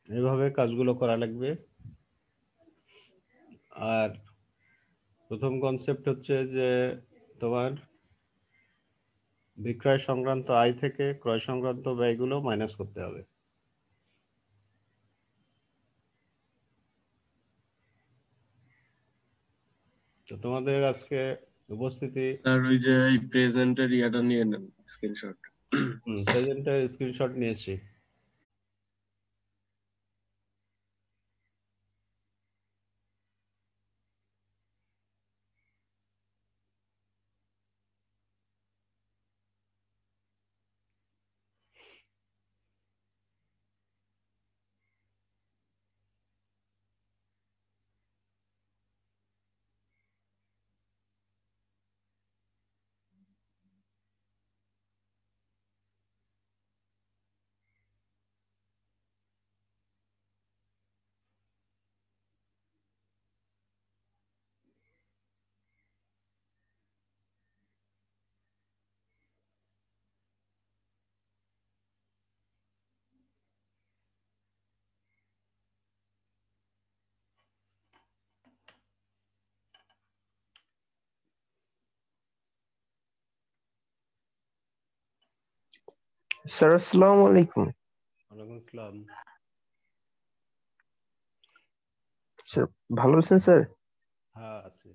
এইভাবে কাজগুলো করা লাগবে। আর প্রথম কনসেপ্ট হচ্ছে যে তোমার বিক্রয় সংক্রান্ত আয় থেকে ক্রয় সংক্রান্ত ব্যয়গুলো মাইনাস করতে হবে। তো তোমাদের আজকে উপস্থিতি, স্যার ওই যে এই প্রেজেন্টের ইয়াটা নিয়ে নেন স্ক্রিনশট। প্রেজেন্টের স্ক্রিনশট নিয়েছি। স্যার আসসালামু আলাইকুম। ওয়ালাইকুম আসসালাম। স্যার ভালো আছেন স্যার? হ্যাঁ আছে।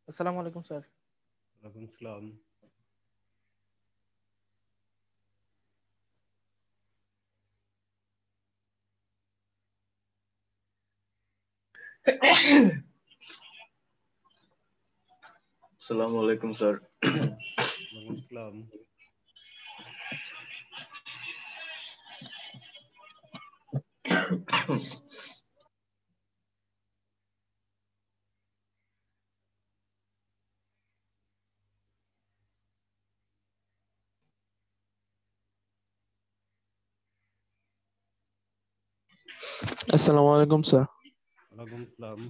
আসসালামু আলাইকুম স্যার। ওয়ালাইকুম আসসালাম। আসসালামু আলাইকুম স্যার। ওয়ালাইকুম আসসালাম। আসসালামু আলাইকুম স্যার। ওয়ালাইকুম আসসালাম।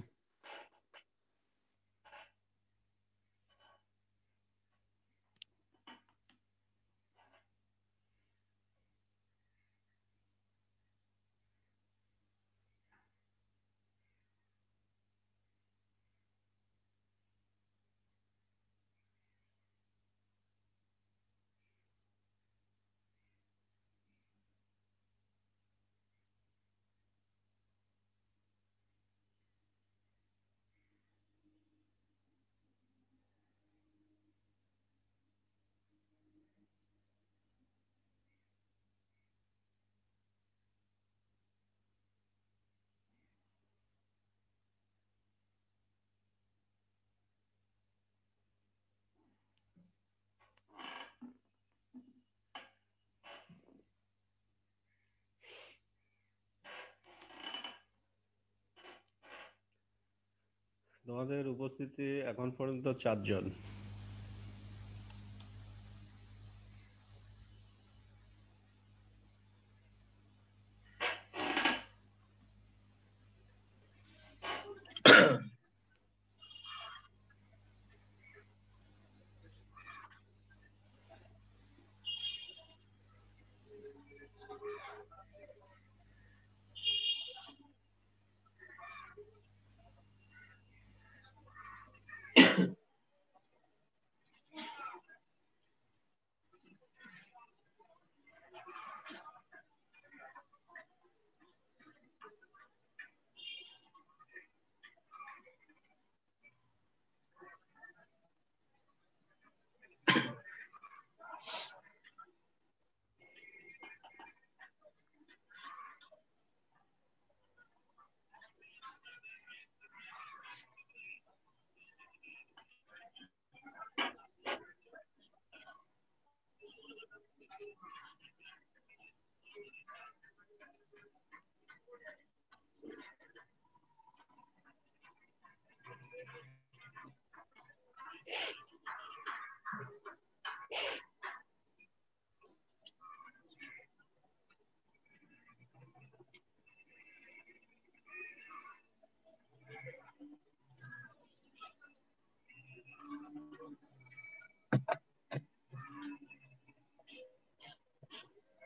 তোমাদের উপস্থিতি এখন পর্যন্ত 4 জন।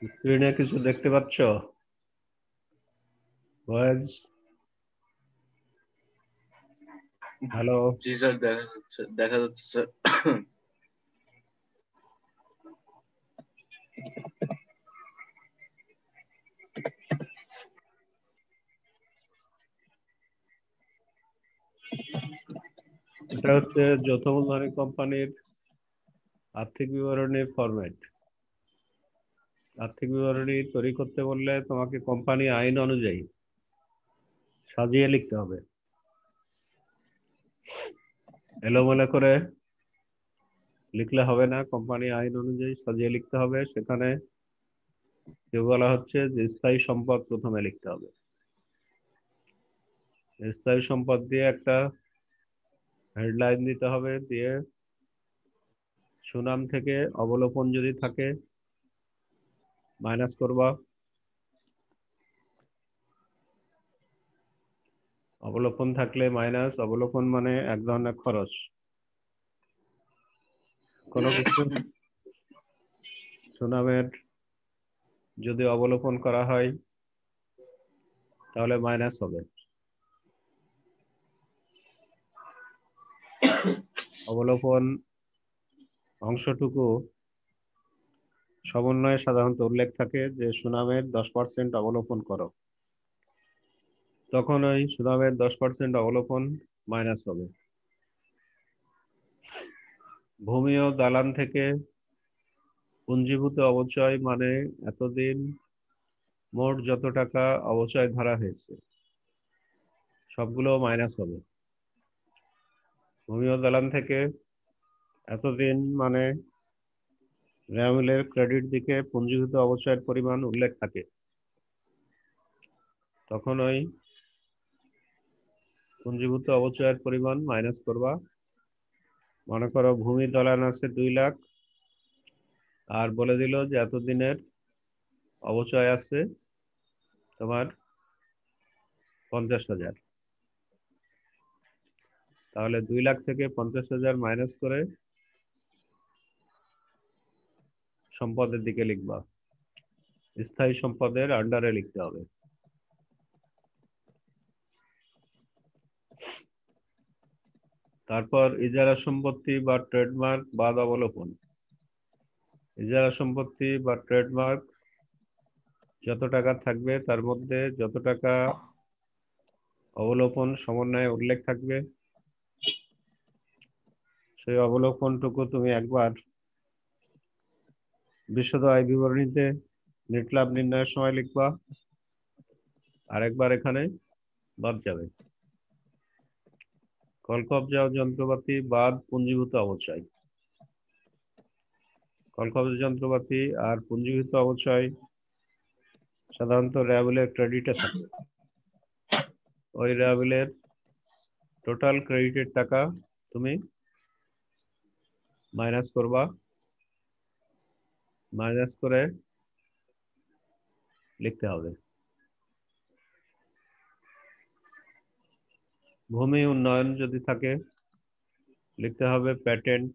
স্ক্রিনে কিছু দেখতে পাচ্ছ? Boys, hello? জি স্যার, দেখা যাচ্ছে স্যার। এটা হচ্ছে যৌথ মূলধনী কোম্পানির আর্থিক বিবরণীর ফরম্যাট। আর্থিক বিবরণী তৈরি করতে বললে তোমাকে কোম্পানি আইন অনুযায়ী সাজিয়ে লিখতে হবে। এলোমেলো করে লিখলে হবে না, কোম্পানি আইন অনুযায়ী সাজিয়ে লিখতে হবে। সেখানে যে বলা হচ্ছে যে স্থায়ী সম্পদ প্রথমে লিখতে হবে। স্থায়ী সম্পদ দিয়ে একটা হেডলাইন দিতে হবে, দিয়ে সুনাম থেকে অবলোপন যদি থাকে মাইনাস করবা। অবলোপন থাকলে মাইনাস। অবলোপন মানে এক ধরনের খরচ। কোনো কিছু সুনামের যদি অবলোপন করা হয় তাহলে মাইনাস হবে। অবলোপন অংশটুকু সমন্বয়ে সাধারণত উল্লেখ থাকে যে সুনামের 10% অবলোপন করো, তখন ওই সুনামের 10% অবলোপন মাইনাস হবে। ভূমি ও দালান থেকে পুঞ্জীভূত অবচয় মানে এতদিন মোট যত টাকা অবচয় ধরা হয়েছে সবগুলো মাইনাস হবে। ভূমি ও দালান থেকে এতদিন মানে রেওয়ামিলের ক্রেডিট দিকে পুঞ্জীভূত অবচয়ের পরিমাণ উল্লেখ থাকে, তখন ওই পুঞ্জীভূত অবচয়ের পরিমাণ মাইনাস করবা। মনে করো ভূমি দালান আছে 2 লাখ, আর বলে দিল যে এতদিনের অবচয় আছে তোমার 50,000। তাহলে 2 লাখ থেকে 50,000 মাইনাস করে সম্পদের দিকে লিখবা। স্থায়ী সম্পদের আন্ডারে লিখতে হবে। তারপর ইজারা সম্পত্তি বা ট্রেডমার্ক বাদ অবলোপন। ইজারা সম্পত্তি বা ট্রেডমার্ক যত টাকা থাকবে তার মধ্যে যত টাকা অবলোপন সমন্বয়ে উল্লেখ থাকবে সেই অবলোপনটুকু তুমি একবার বিশদ আয় বিবরণীতে নেট লাভ নির্ণয়ের সময় লিখবা, আরেকবার এখানে বাদ যাবে। কলকবজা ও যন্ত্রপাতি বাদ পুঞ্জীভূত অবচয়। কলকবজা যন্ত্রপাতি আর পুঞ্জীভূত অবচয় সাধারণত রেওয়ামিলের ক্রেডিটে থাকে। ওই রেওয়ামিলের টোটাল ক্রেডিটের টাকা তুমি মাইনাস করবা। মাইনাস করে লিখতে হবে। ভূমি উন্নয়ন যদি থাকে লিখতে হবে প্যাটেন্ট।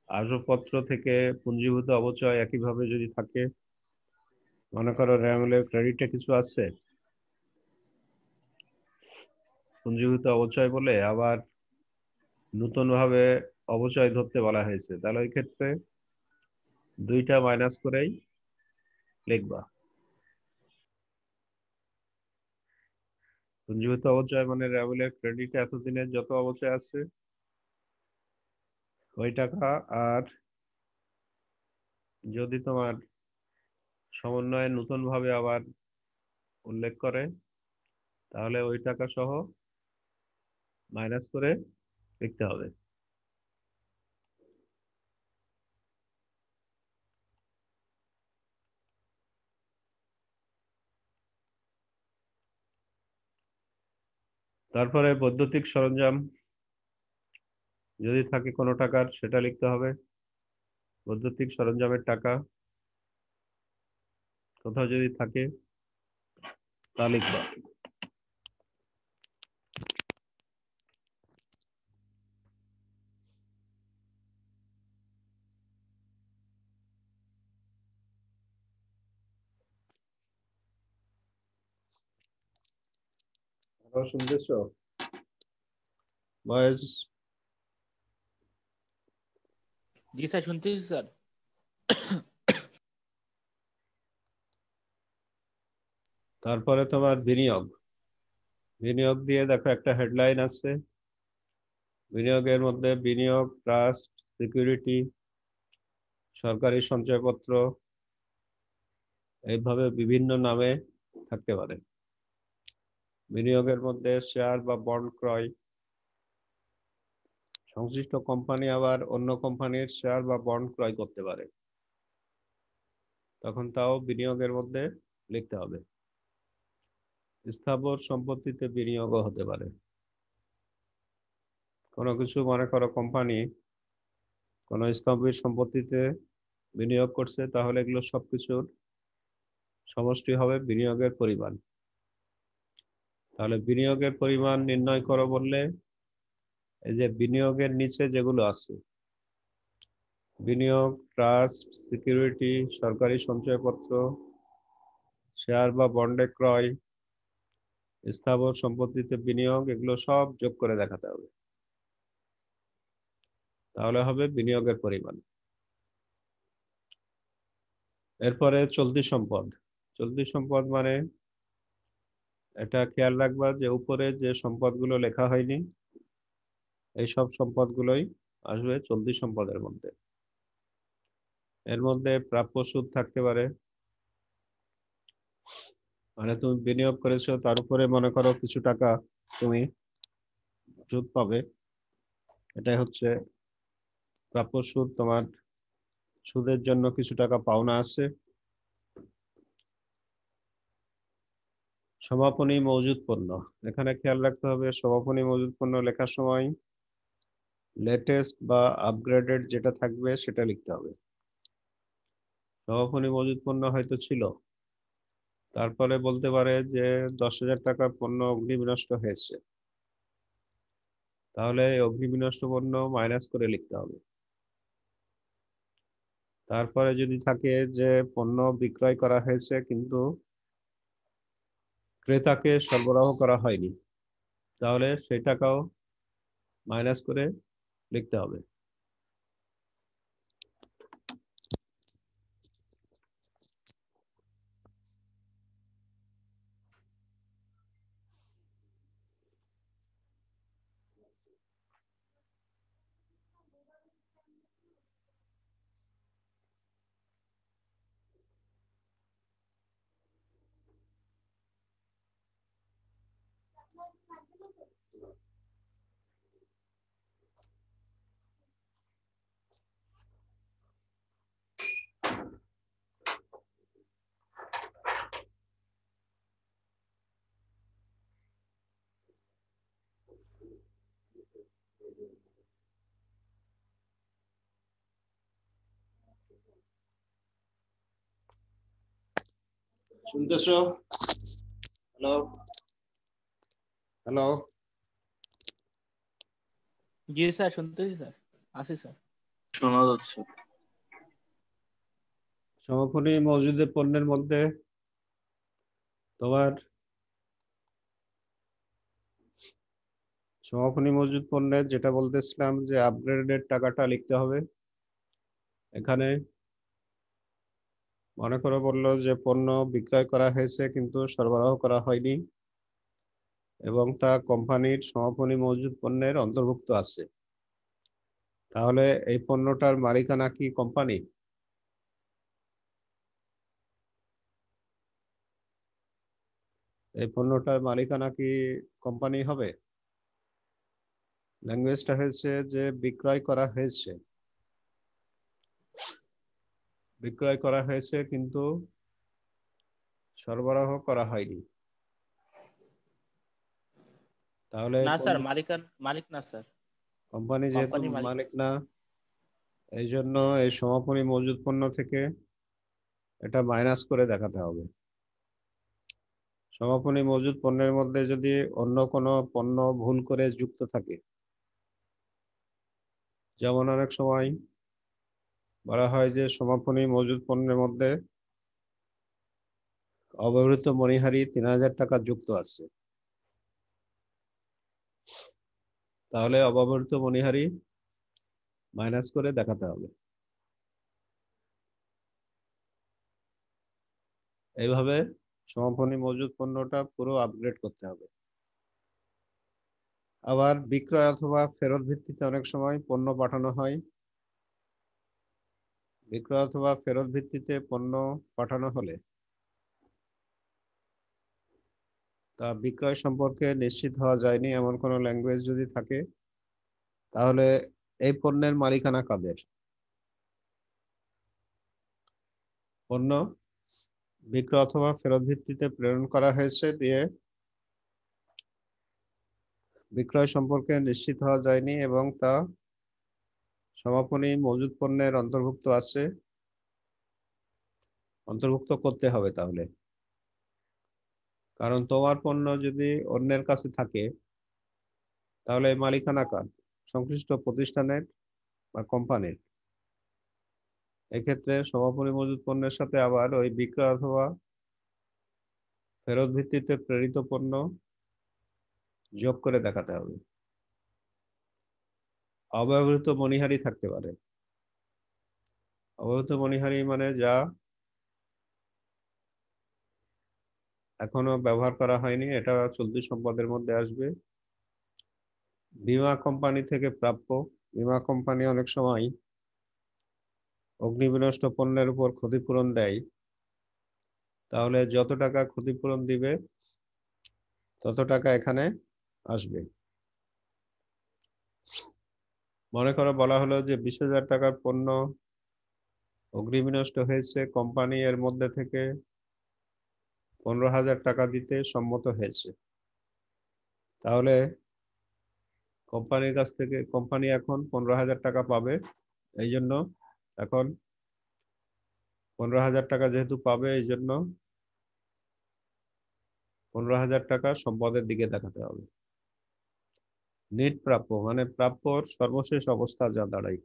আসবাবপত্র থেকে পুঞ্জীভূত অবচয় একইভাবে যদি থাকে, মনে করো রেওয়ামিলের ক্রেডিটে কিছু আছে, পুঞ্জীভূত অবচয় বলে আবার নতুন ভাবে অবচয় ধরতে বলা হয়েছে, তাহলে ওই ক্ষেত্রে 2টা মাইনাস করেই লিখবা। পুঞ্জীভূত অবচয় মানে রেওয়ামিলের ক্রেডিটে এতদিনের যত অবচয় আছে ওই টাকা, আর যদি তোমার সমন্বয়ে নতুন ভাবে আবার উল্লেখ করে তাহলে ওই টাকা সহ মাইনাস করে লিখতে হবে। তারপরে বৈদ্যুতিক সরঞ্জাম যদি থাকে কোনো টাকার সেটা লিখতে হবে। বৈদ্যুতিক সরঞ্জামের টাকা কোথাও যদি থাকে তা লিখবা। শুনতেছ বয়েজ? জি স্যার, শুনতেছি স্যার। তারপরে তোমার বিনিয়োগ। বিনিয়োগ দিয়ে দেখো একটা হেডলাইন আছে বিনিয়োগের মধ্যে বিনিয়োগ, ট্রাস্ট, সিকিউরিটি, সরকারি সঞ্চয়পত্র এইভাবে বিভিন্ন নামে থাকতে পারে। বিনিয়োগের মধ্যে শেয়ার বা বন্ড ক্রয়, সংশ্লিষ্ট কোম্পানি আবার অন্য কোম্পানির শেয়ার বা বন্ড ক্রয় করতে পারে, তখন তাও বিনিয়োগের মধ্যে লিখতে হবে। স্থাবর সম্পত্তিতে বিনিয়োগও হতে পারে। কোনো কিছু মনে করো কোম্পানি কোনো স্থাবর সম্পত্তিতে বিনিয়োগ করছে, তাহলে এগুলো সবকিছুর সমষ্টি হবে বিনিয়োগের পরিমাণ। তাহলে বিনিয়োগের পরিমাণ নির্ণয় করো বললে এই যে বিনিয়োগের নিচে যেগুলো আছে, বিনিয়োগ, ট্রাস্ট, সিকিউরিটি, সরকারি সঞ্চয়পত্র, শেয়ার বা বন্ডে ক্রয়, স্থাবর সম্পত্তিতে বিনিয়োগ, এগুলো সব যোগ করে দেখাতে হবে, তাহলে হবে বিনিয়োগের পরিমাণ। এরপরে চলতি সম্পদ। চলতি সম্পদ মানে এটা খেয়াল রাখবা যে উপরে যে সম্পদগুলো লেখা হয়নি এই সব সম্পদগুলোই আসবে চলতি সম্পদের মধ্যে। এর মধ্যে প্রাপ্য সুদ থাকতে পারে, মানে তুমি বিনিয়োগ করেছো তার উপরে মনে করো কিছু টাকা তুমি সুদ পাবে, এটাই হচ্ছে প্রাপ্য সুদ। তোমার সুদের জন্য কিছু টাকা পাওনা আছে। সমাপনী মজুদ পণ্য, এখানে খেয়াল রাখতে হবে সমাপনী মজুদ পণ্য লেখার সময় লেটেস্ট বা আপগ্রেডেড যেটা থাকবে সেটা লিখতে হবে। সমাপনী মজুদ পণ্য হয়তো ছিল, তারপরে বলতে পারে যে 10,000 টাকার পণ্য অগ্নি বিনষ্ট হয়েছে, তাহলে অগ্নি বিনষ্ট পণ্য মাইনাস করে লিখতে হবে। তারপরে যদি থাকে যে পণ্য বিক্রয় করা হয়েছে কিন্তু ক্রেতাকে সরবরাহ করা হয়নি, তাহলে সেই টাকাও মাইনাস করে লিখতে হবে। শুনতেছো? Hello hello. জি স্যার, শুনতেছি স্যার, আসি স্যার। শোনা যাচ্ছে। সমাপনী মজুদের পণ্যের মধ্যে তোমার সমাপনী মজুদ পণ্যের যেটা বলতেছিলাম যে আপগ্রেডেড টাকাটা লিখতে হবে। এখানে মনে করো বললো যে পণ্য বিক্রয় করা হয়েছে কিন্তু সরবরাহ করা হয়নি এবং তা কোম্পানির সমাপনী মজুদ পণ্যের অন্তর্ভুক্ত আছে, তাহলে এই পণ্যটার মালিকানা কি কোম্পানি? এই পণ্যটার মালিকানা কি কোম্পানি হবে? ল্যাঙ্গুয়েজটা হয়েছে যে বিক্রয় করা হয়েছে, বিক্রয় করা হয়েছে কিন্তু সরবরাহ করা হয়নি, তাহলে না স্যার, মালিক না স্যার, কোম্পানি যেহেতু কোম্পানি মালিক মালিক না, এই জন্য এই সমাপনী মজুদ পণ্য থেকে এটা মাইনাস করে দেখাতে হবে। সমাপনী মজুদ পণ্যের মধ্যে যদি অন্য কোনো পণ্য ভুল করে যুক্ত থাকে, যেমন অনেক সময় বলা হয় যে সমাপনী মজুদ পণ্যের মধ্যে অব্যবহৃত মণিহারি 3,000 টাকা যুক্ত আছে, তাহলে অব্যবহৃত মণিহারি মাইনাস করে দেখাতে হবে। এইভাবে সমাপনী মজুদ পণ্যটা পুরো আপগ্রেড করতে হবে। আবার বিক্রয় অথবা ফেরত ভিত্তিতে অনেক সময় পণ্য পাঠানো হয়। বিক্রয় অথবা ফেরত ভিত্তিতে পণ্য পাঠানো হলে তা বিক্রয় সম্পর্কে নিশ্চিত হওয়া যায়নি এমন কোনো ল্যাঙ্গুয়েজ যদি থাকে, তাহলে এই পণ্যের মালিকানা কাদের? পণ্য বিক্রয় অথবা ফেরত ভিত্তিতে প্রেরণ করা হয়েছে, দিয়ে বিক্রয় সম্পর্কে নিশ্চিত হওয়া যায়নি এবং তা সমাপনী মজুদ পণ্যের অন্তর্ভুক্ত আছে, অন্তর্ভুক্ত করতে হবে তাহলে। কারণ তোমার পণ্য যদি অন্যের কাছে থাকে তাহলে এই মালিকানা কার? সংশ্লিষ্ট প্রতিষ্ঠানের বা কোম্পানির। এক্ষেত্রে সমাপনী মজুদ পণ্যের সাথে আবার ওই বিক্রয় অথবা ফেরত ভিত্তিতে প্রেরিত পণ্য যোগ করে দেখাতে হবে। অব্যবহৃত মণিহারি থাকতে পারে। অব্যবহৃত মণিহারি মানে যা এখনো ব্যবহার করা হয়নি, এটা চলতি সম্পদের মধ্যে আসবে। বীমা কোম্পানি থেকে প্রাপ্য। বীমা কোম্পানি অনেক সময় অগ্নিবিনষ্ট পণ্যের উপর ক্ষতিপূরণ দেয়, তাহলে যত টাকা ক্ষতিপূরণ দিবে তত টাকা এখানে আসবে। মনে করো বলা হলো যে 20,000 টাকার পণ্য অগ্নিবিনষ্ট হয়েছে, কোম্পানি এর মধ্যে থেকে 15,000 টাকা দিতে সম্মত হয়েছে, তাহলে কোম্পানির কাছ থেকে কোম্পানি এখন 15,000 টাকা পাবে। এই জন্য এখন 15,000 টাকা যেহেতু পাবে, এই জন্য 15,000 টাকা সম্পদের দিকে দেখাতে হবে। নিট প্রাপ্য মানে প্রাপ্যর সর্বশেষ অবস্থা যা দাঁড়ায়।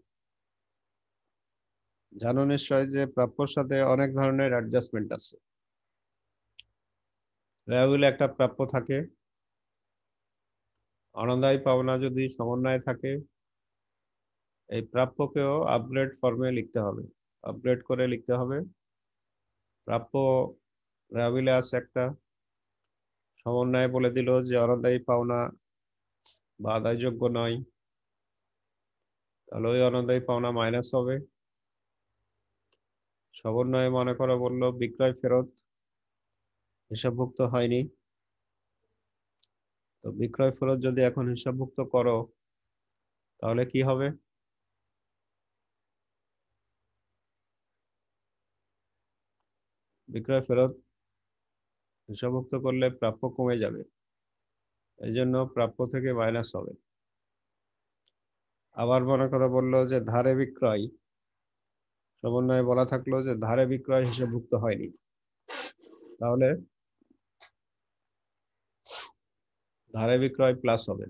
জানো নিশ্চয় যে প্রাপ্যর সাথে অনেক ধরনের অ্যাডজাস্টমেন্ট আছে। রেওয়াবিলে একটা প্রাপ্য থাকে। অনাদায়ী পাওনা যদি সমন্বয়ে থাকে, এই প্রাপ্যকেও আপগ্রেড ফর্মে লিখতে হবে, আপগ্রেড করে লিখতে হবে। প্রাপ্য রেওয়াবিলে আছে একটা, সমন্বয়ে বলে দিল যে অনাদায়ী পাওনা বা আদায়যোগ্য নয়, তাহলে ওই অনাদায়ী পাওনা মাইনাস হবে। সমন্বয়ে মনে করো বললো বিক্রয় ফেরত হিসাবভুক্ত হয়নি, তো বিক্রয় ফেরত যদি এখন হিসাবভুক্ত করো তাহলে কি হবে? বিক্রয় ফেরত হিসাবভুক্ত করলে প্রাপ্য কমে যাবে, এই জন্য প্রাপ্য থেকে মাইনাস হবে। আবার মনে করো বললো যে ধারে বিক্রয়, সমন্বয়ে বলা থাকলো যে ধারে বিক্রয় হিসাবভুক্ত হয়নি, তাহলে ধারে বিক্রয় প্লাস হবে।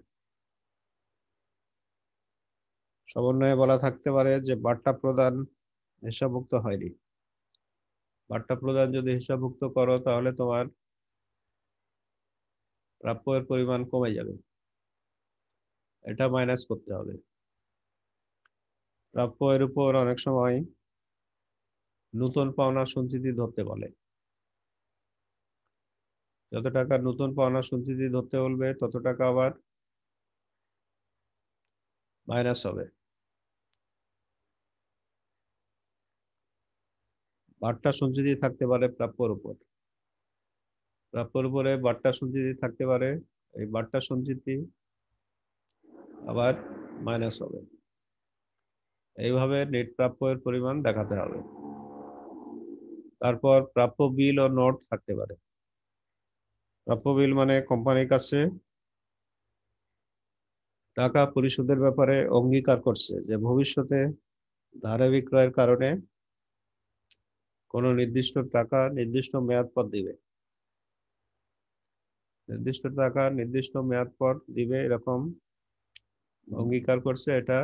সমন্বয়ে বলা থাকতে পারে যে বাট্টা প্রদান হিসাবভুক্ত হয়নি, বাট্টা প্রদান যদি হিসাবভুক্ত করো তাহলে তোমার প্রাপ্যের পরিমাণ কমে যাবে, এটা মাইনাস করতে হবে। প্রাপ্য এর উপর অনেক সময় নতুন পাওনা সঞ্চিতি ধরতে বলে। যত টাকা নতুন পাওনা সঞ্চিতি ধরতে বলবে তত টাকা আবার মাইনাস হবে। বাট্টা সঞ্চিতি থাকতে পারে প্রাপ্যর উপর, প্রাপ্যর উপরে বাট্টা সঞ্চিতি থাকতে পারে, এই বাট্টা সঞ্চিতি আবার মাইনাস হবে। এইভাবে নেট প্রাপ্যের পরিমাণ দেখাতে হবে। তারপর প্রাপ্য বিল ও নোট থাকতে পারে। প্রাপ্য বিল মানে কোম্পানির কাছে টাকা পরিশোধের ব্যাপারে অঙ্গীকার করছে যে ভবিষ্যতে ধারে বিক্রয়ের কারণে কোনো নির্দিষ্ট টাকা নির্দিষ্ট মেয়াদ পর দিবে, নির্দিষ্ট টাকা নির্দিষ্ট মেয়াদ পর দিবে, এরকম অঙ্গীকার করছে। এটা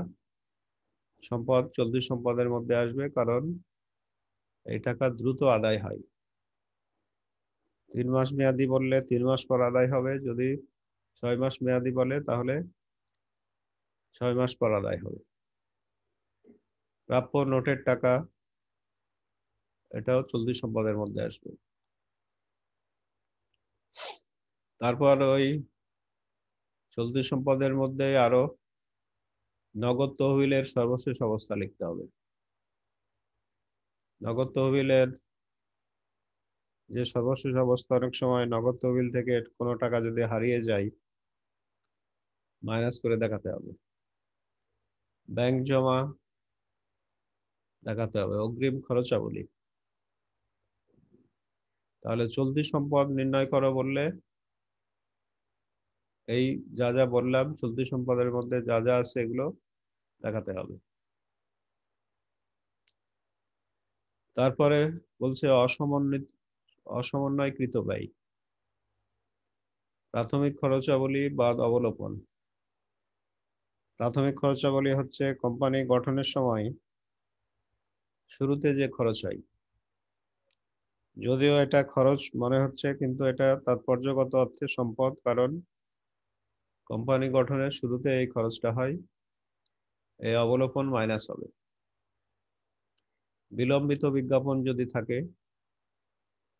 সম্পদ চলতি সম্পদের মধ্যে আসবে, কারণ এই টাকা দ্রুত আদায় হয়। 3 মাস মেয়াদি বললে 3 মাস পর আদায় হবে, যদি 6 মাস মেয়াদি বলে তাহলে 6 মাস পর আদায় হবে। প্রাপ্য নোটের টাকা, এটাও চলতি সম্পদের মধ্যে আসবে। তারপর ওই চলতি সম্পদের মধ্যে আরো নগদ তহবিলের সর্বশেষ অবস্থা লিখতে হবে। নগদ তহবিলের যে সর্বশেষ অবস্থা, অনেক সময় নগদ তহবিল থেকে কোনো টাকা যদি হারিয়ে যায় মাইনাস করে দেখাতে হবে। ব্যাংক জমা দেখাতে হবে, অগ্রিম খরচাবলী। তাহলে চলতি সম্পদ নির্ণয় করো বললে এই যা যা বললাম চলতি সম্পদের মধ্যে যা যা আছে এগুলো দেখাতে হবে। তারপরে বলছে অসমন্বয়কৃত ব্যয়। প্রাথমিক খরচাবলী বাদ অবলোপন। প্রাথমিক খরচাবলী হচ্ছে কোম্পানি গঠনের সময় শুরুতে যে খরচ হয়, যদিও এটা খরচ মনে হচ্ছে কিন্তু এটা তাৎপর্যগত অর্থে সম্পদ, কারণ কোম্পানি গঠনের শুরুতে এই খরচটা হয়। এই অবলোপন মাইনাস হবে। বিলম্বিত বিজ্ঞাপন যদি থাকে,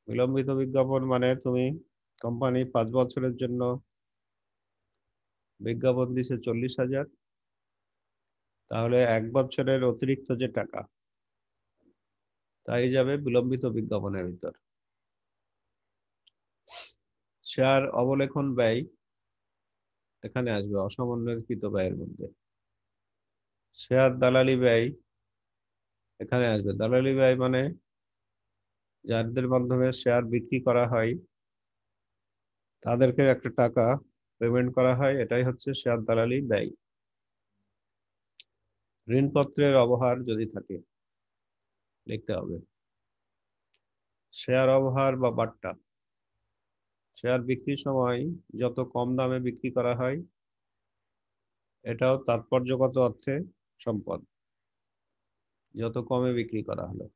বিলম্বিত বিজ্ঞাপন মানে তুমি কোম্পানি 5 বছরের জন্য বিজ্ঞাপন দিছে 40,000, তাহলে 1 বছরের অতিরিক্ত যে টাকা তাই যাবে বিলম্বিত বিজ্ঞাপনের ভিতর। শেয়ার অবলেখন ব্যয় এখানে আসবে অসমন্বয়কৃত ব্যয়ের মধ্যে। শেয়ার দালালি ব্যয় এখানে আসবে। দালালি ব্যয় মানে যাদের মাধ্যমে শেয়ার বিক্রি করা হয় তাদেরকে একটা টাকা পেমেন্ট করা হয়, এটাই হচ্ছে শেয়ার দালালি ব্যয়। ঋণপত্রের অবহার যদি থাকে লিখতে হবে। শেয়ার অবহার বা বাট্টা, শেয়ার বিক্রির সময় যত কম দামে বিক্রি করা হয় এটাও তাৎপর্যগত অর্থে সম্পদ, যত কমে বিক্রি করা হলো।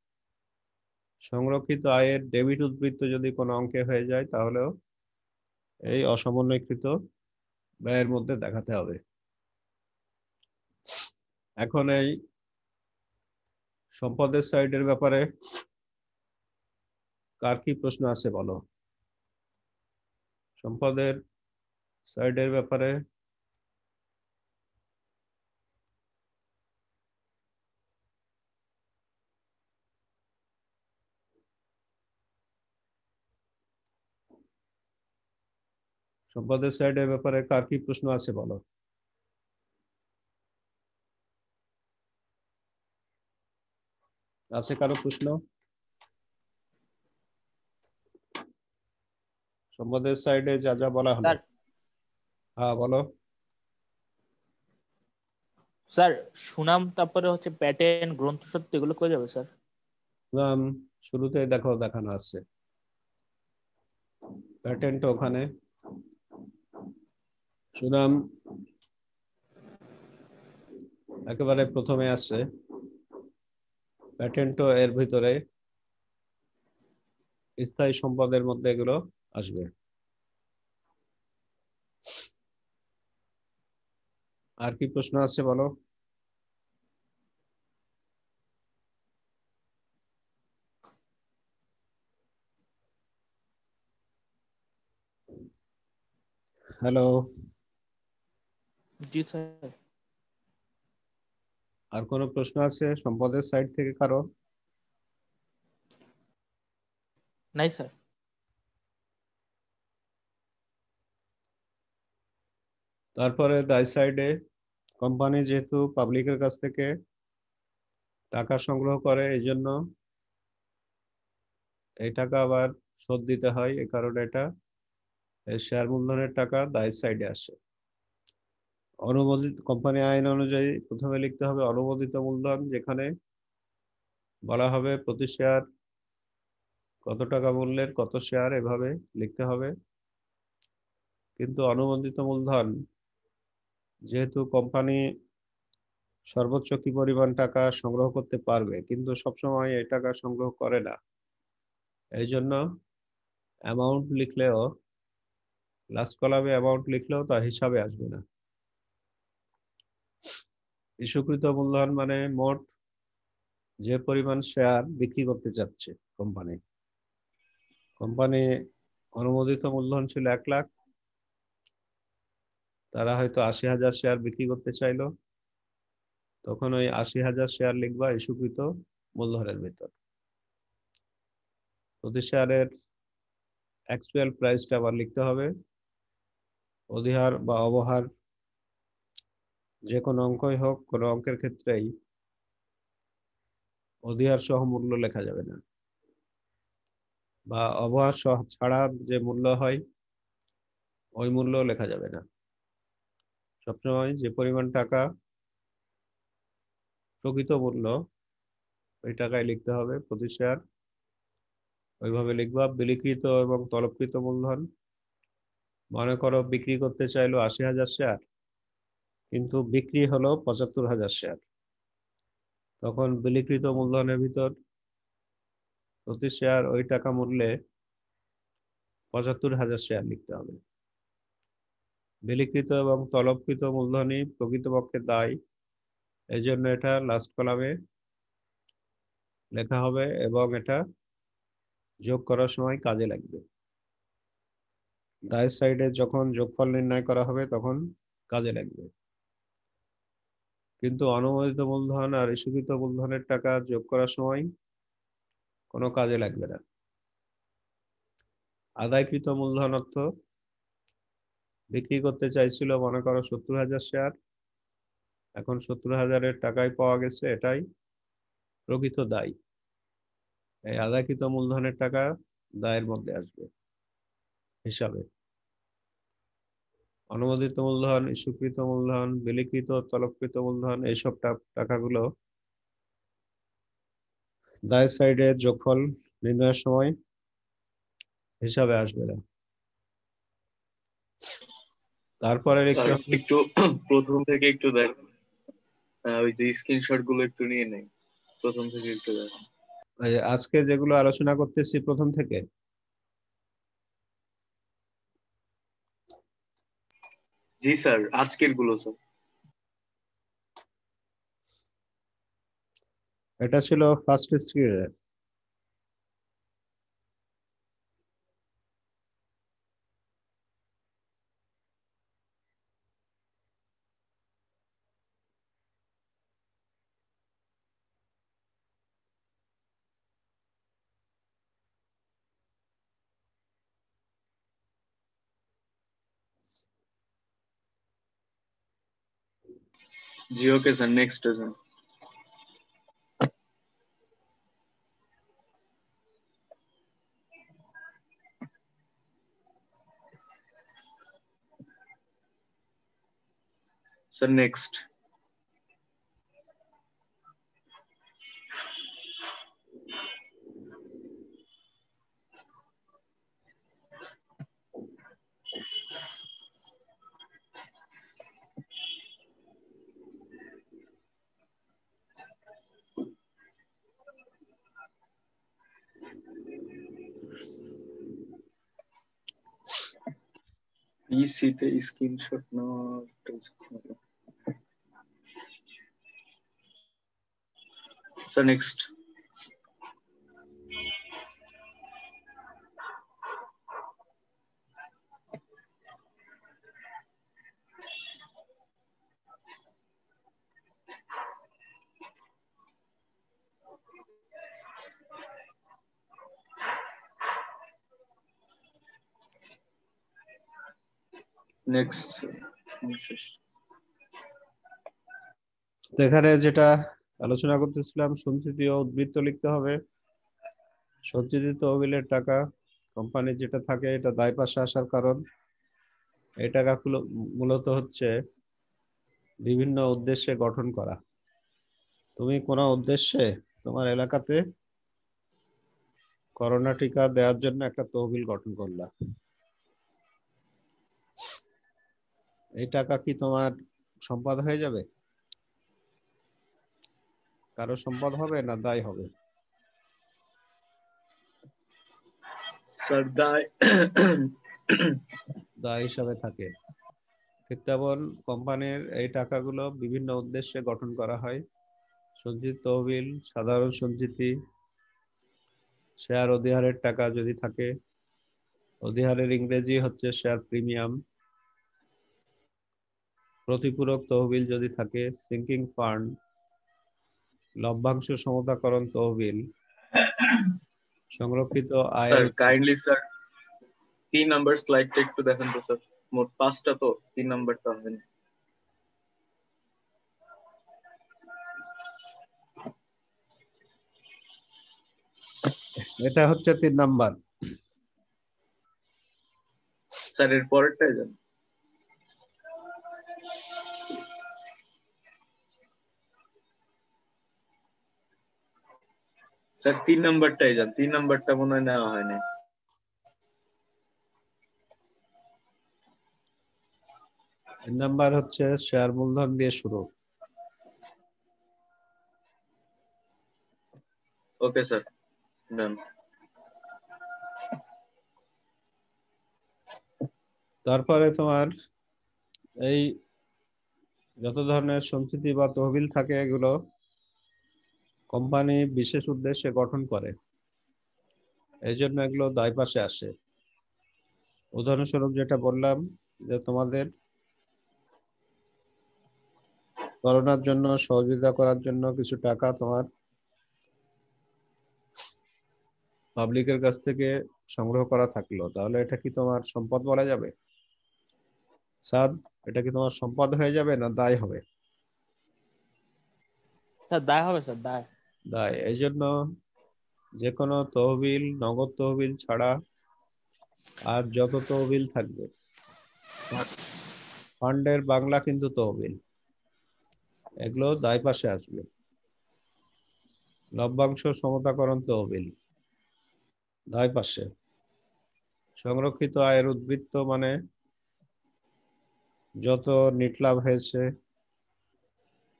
সংরক্ষিত আয়ের ডেবিট উদ্বৃত্ত যদি কোনো অঙ্কে হয়ে যায় তাহলেও এই অসমন্বয়কৃত ব্যয়ের মধ্যে দেখাতে হবে। এখন এই সম্পদের সাইডের ব্যাপারে কার কি প্রশ্ন আছে বলো? সম্পদের সাইডের ব্যাপারে সম্পদের সাইডের ব্যাপারে কার কি প্রশ্ন আছে বলো? আছে কারো প্রশ্ন? সম্পদের সাইডে যা যা বলা হলো। স্যার হ্যাঁ বলো। স্যার সুনাম, তারপরে হচ্ছে প্যাটেন্ট, গ্রন্থসত্ত্ব, এগুলো কই যাবে স্যার? শুরুতে দেখো দেখানো আছে, প্যাটেন্ট ওখানে, সুনাম একেবারে প্রথমে আসছে, প্যাটেন্টও এর ভিতরে, স্থায়ী সম্পদের মধ্যে এগুলো আসবে। আর কি প্রশ্ন আছে বলো? হ্যালো, জি স্যার। আর কোনো প্রশ্ন আছে সম্পদের সাইড থেকে কারো? নাই স্যার। তারপরে দায় সাইডে কোম্পানি যেহেতু পাবলিকের কাছ থেকে টাকা সংগ্রহ করে, এই জন্য এই টাকা আবার শোধ দিতে হয়, এই কারণে এটা শেয়ার মূলধনের টাকা দায় সাইডে আসে। অনুমোদিত কোম্পানি আইন অনুযায়ী প্রথমে লিখতে হবে অনুমোদিত মূলধন, যেখানে বলা হবে প্রতি শেয়ার কত টাকা মূল্যের কত শেয়ার, এভাবে লিখতে হবে। কিন্তু অনুমোদিত মূলধন যেহেতু কোম্পানি সর্বোচ্চ কি পরিমাণ টাকা সংগ্রহ করতে পারবে, কিন্তু সবসময় এই টাকা সংগ্রহ করে না, এই জন্য অ্যামাউন্ট লিখলেও, লাস্ট কলামে অ্যামাউন্ট লিখলেও তা হিসাবে আসবে না। ইস্যুকৃত মূলধন মানে মোট যে পরিমাণ শেয়ার বিক্রি করতে চাচ্ছে কোম্পানি। কোম্পানি অনুমোদিত মূলধন ছিল 1 লাখ, তারা হয়তো 80,000 শেয়ার বিক্রি করতে চাইলো, তখন ওই 80,000 শেয়ার লিখবা ইস্যুকৃত মূলধনের ভিতর। প্রতি শেয়ারের অ্যাকচুয়াল প্রাইসটা আবার লিখতে হবে। অধিহার বা অবহার যে কোনো অঙ্কই হোক, কোনো অঙ্কের ক্ষেত্রেই অধিহার সহ মূল্য লেখা যাবে না, বা অবহার সহ ছাড়া যে মূল্য হয় ওই মূল্য লেখা যাবে না। সবসময় যে পরিমাণ টাকা প্রকৃত মূল্য ওই টাকায় লিখতে হবে প্রতি শেয়ার। ওইভাবে লিখবা। বিলিকৃত এবং তলবকৃত মূলধন, মনে করো বিক্রি করতে চাইলো 80,000 শেয়ার, কিন্তু বিক্রি হলো 75,000 শেয়ার, তখন বিলিকৃত মূলধনের ভিতর প্রতি শেয়ার ওই টাকা মূল্যে 75,000 শেয়ার লিখতে হবে। বিলিকৃত এবং তলবকৃত মূলধনই প্রকৃতপক্ষে দায়, এই জন্য এটা লাস্ট কলামে লেখা হবে এবং এটা যোগ করার সময় কাজে লাগবে। দায়ের সাইডে যখন যোগফল নির্ণয় করা হবে তখন কাজে লাগবে, কিন্তু অনুমোদিত মূলধন আর ইস্যুকৃত মূলধনের টাকা যোগ করার সময় কোনো কাজে লাগবে না। আদায়কৃত মূলধন অর্থ বিক্রি করতে চাইছিল মনে করো 70,000 শেয়ার, এখন 70,000-এর টাকায় পাওয়া গেছে, এটাই প্রকৃত দায়। এই আদায়কৃত মূলধনের টাকা দায়ের মধ্যে আসবে হিসাবে। অনুমোদিত মূলধন, ইস্যুকৃত মূলধন, বিলিকৃত তলবকৃত মূলধন, এইসব টাকাগুলো দায়ের সাইডে যোগফল নির্ণয়ের সময় হিসাবে আসবে না। তারপরে লিখতে হবে একটু প্রথম থেকে একটু দেখ, ওই যে স্ক্রিনশট গুলো একটু নিয়ে নেই, প্রথম থেকে একটু দেখ। এই যে আজকে যেগুলো আলোচনা করতেছি প্রথম থেকে, জি স্যার, আজকের গুলো স্যার। এটা ছিল ফার্স্ট স্ক্রিনের। জি okay sir, next sir. Sir next. পিসিতে স্ক্রিনশট নেওয়া স্যার। নেক্সট। নেক্সট। তো এখানে যেটা আলোচনা করতেছিলাম, সঞ্চিতি ও উদ্বৃত্ত লিখতে হবে। সঞ্চিত তহবিলের টাকা কোম্পানির যেটা থাকে, এটা দায় পাশে আসার কারণ এই টাকাগুলো মূলত হচ্ছে বিভিন্ন উদ্দেশ্যে গঠন করা। তুমি কোনো উদ্দেশ্যে তোমার এলাকাতে করোনা টিকা দেওয়ার জন্য একটা তহবিল গঠন করলা, এই টাকা কি তোমার সম্পদ হয়ে যাবে? কারো সম্পদ হবে না দায় হবে? স্যার দায় দায় হিসাবে থাকে। ঠিক তেমন কোম্পানির এই টাকাগুলো বিভিন্ন উদ্দেশ্যে গঠন করা হয়। সঞ্চিত তহবিল, সাধারণ সঞ্চিতি, শেয়ার অধিহারের টাকা যদি থাকে, অধিহারের ইংরেজি হচ্ছে শেয়ার প্রিমিয়াম, প্রতিপূরক তহবিল যদি থাকে, সিঙ্কিং ফান্ড, লভ্যাংশ সমতাকরণ তহবিল, সংরক্ষিত আয়ের স্যার কাইন্ডলি স্যার 3 নাম্বার স্লাইডটা একটু দেখেন তো স্যার। মোট 5টা, তো 3 নাম্বারটা হবে না। এটা হচ্ছে 3 নাম্বার। স্যার এর পরেরটাই যান। স্যার 3 নাম্বারটাই যান, 3 নাম্বারটা মনে হয় নেওয়া হয় না। নাম্বার হচ্ছে শেয়ার মূলধন দিয়ে শুরু। ওকে স্যার, ডান। তারপরে তোমার এই যত ধরনের সঞ্চিতি বা তহবিল থাকে এগুলো কোম্পানি বিশেষ উদ্দেশ্যে গঠন করে, এই জন্য এগুলো দায় পাশে আসে। উদাহরণস্বরূপ যেটা বললাম যে তোমাদের করোনার জন্য সহযোগিতা করার জন্য কিছু টাকা তোমার পাবলিকের কাছ থেকে সংগ্রহ করা থাকলো, তাহলে এটা কি তোমার সম্পদ বলা যাবে? সাদ, এটা কি তোমার সম্পদ হয়ে যাবে না দায় হবে? স্যার দায় হবে স্যার, দায়। দায়। এই জন্য যে কোনো তহবিল, নগদ তহবিল ছাড়া আর যত তহবিল থাকবে, ফান্ডের বাংলা কিন্তু তহবিল, এগুলো দায় পাশে আসবে। লভ্যাংশ সমতাকরণ তহবিল দায় পাশে। সংরক্ষিত আয়ের উদ্বৃত্ত মানে যত নেট লাভ হয়েছে,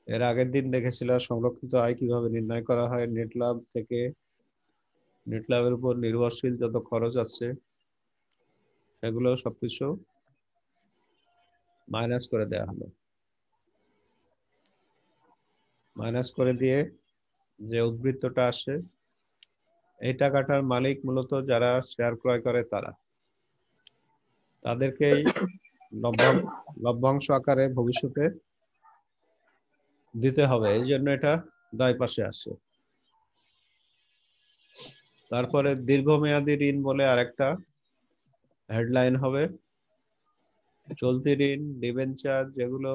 এর আগের দিন দেখেছিল সংরক্ষিত আয় কিভাবে নির্ণয় করা হয়। নেট লাভ থেকে নেট লাভের উপর নির্ভরশীল যত খরচ আছে সেগুলো সবকিছু মাইনাস করে দেওয়া হলো। মাইনাস করে দিয়ে যে উদ্বৃত্তটা আসে, এই টাকাটার মালিক মূলত যারা শেয়ার ক্রয় করে তারা, তাদেরকেই লভ্যাংশ আকারে ভবিষ্যতে দিতে হবে, এই জন্য এটা দায় পাশে আসে। তারপরে দীর্ঘমেয়াদী ঋণ বলে আরেকটা হেডলাইন হবে। চলতি ঋণ, ডিবেঞ্চার, যেগুলো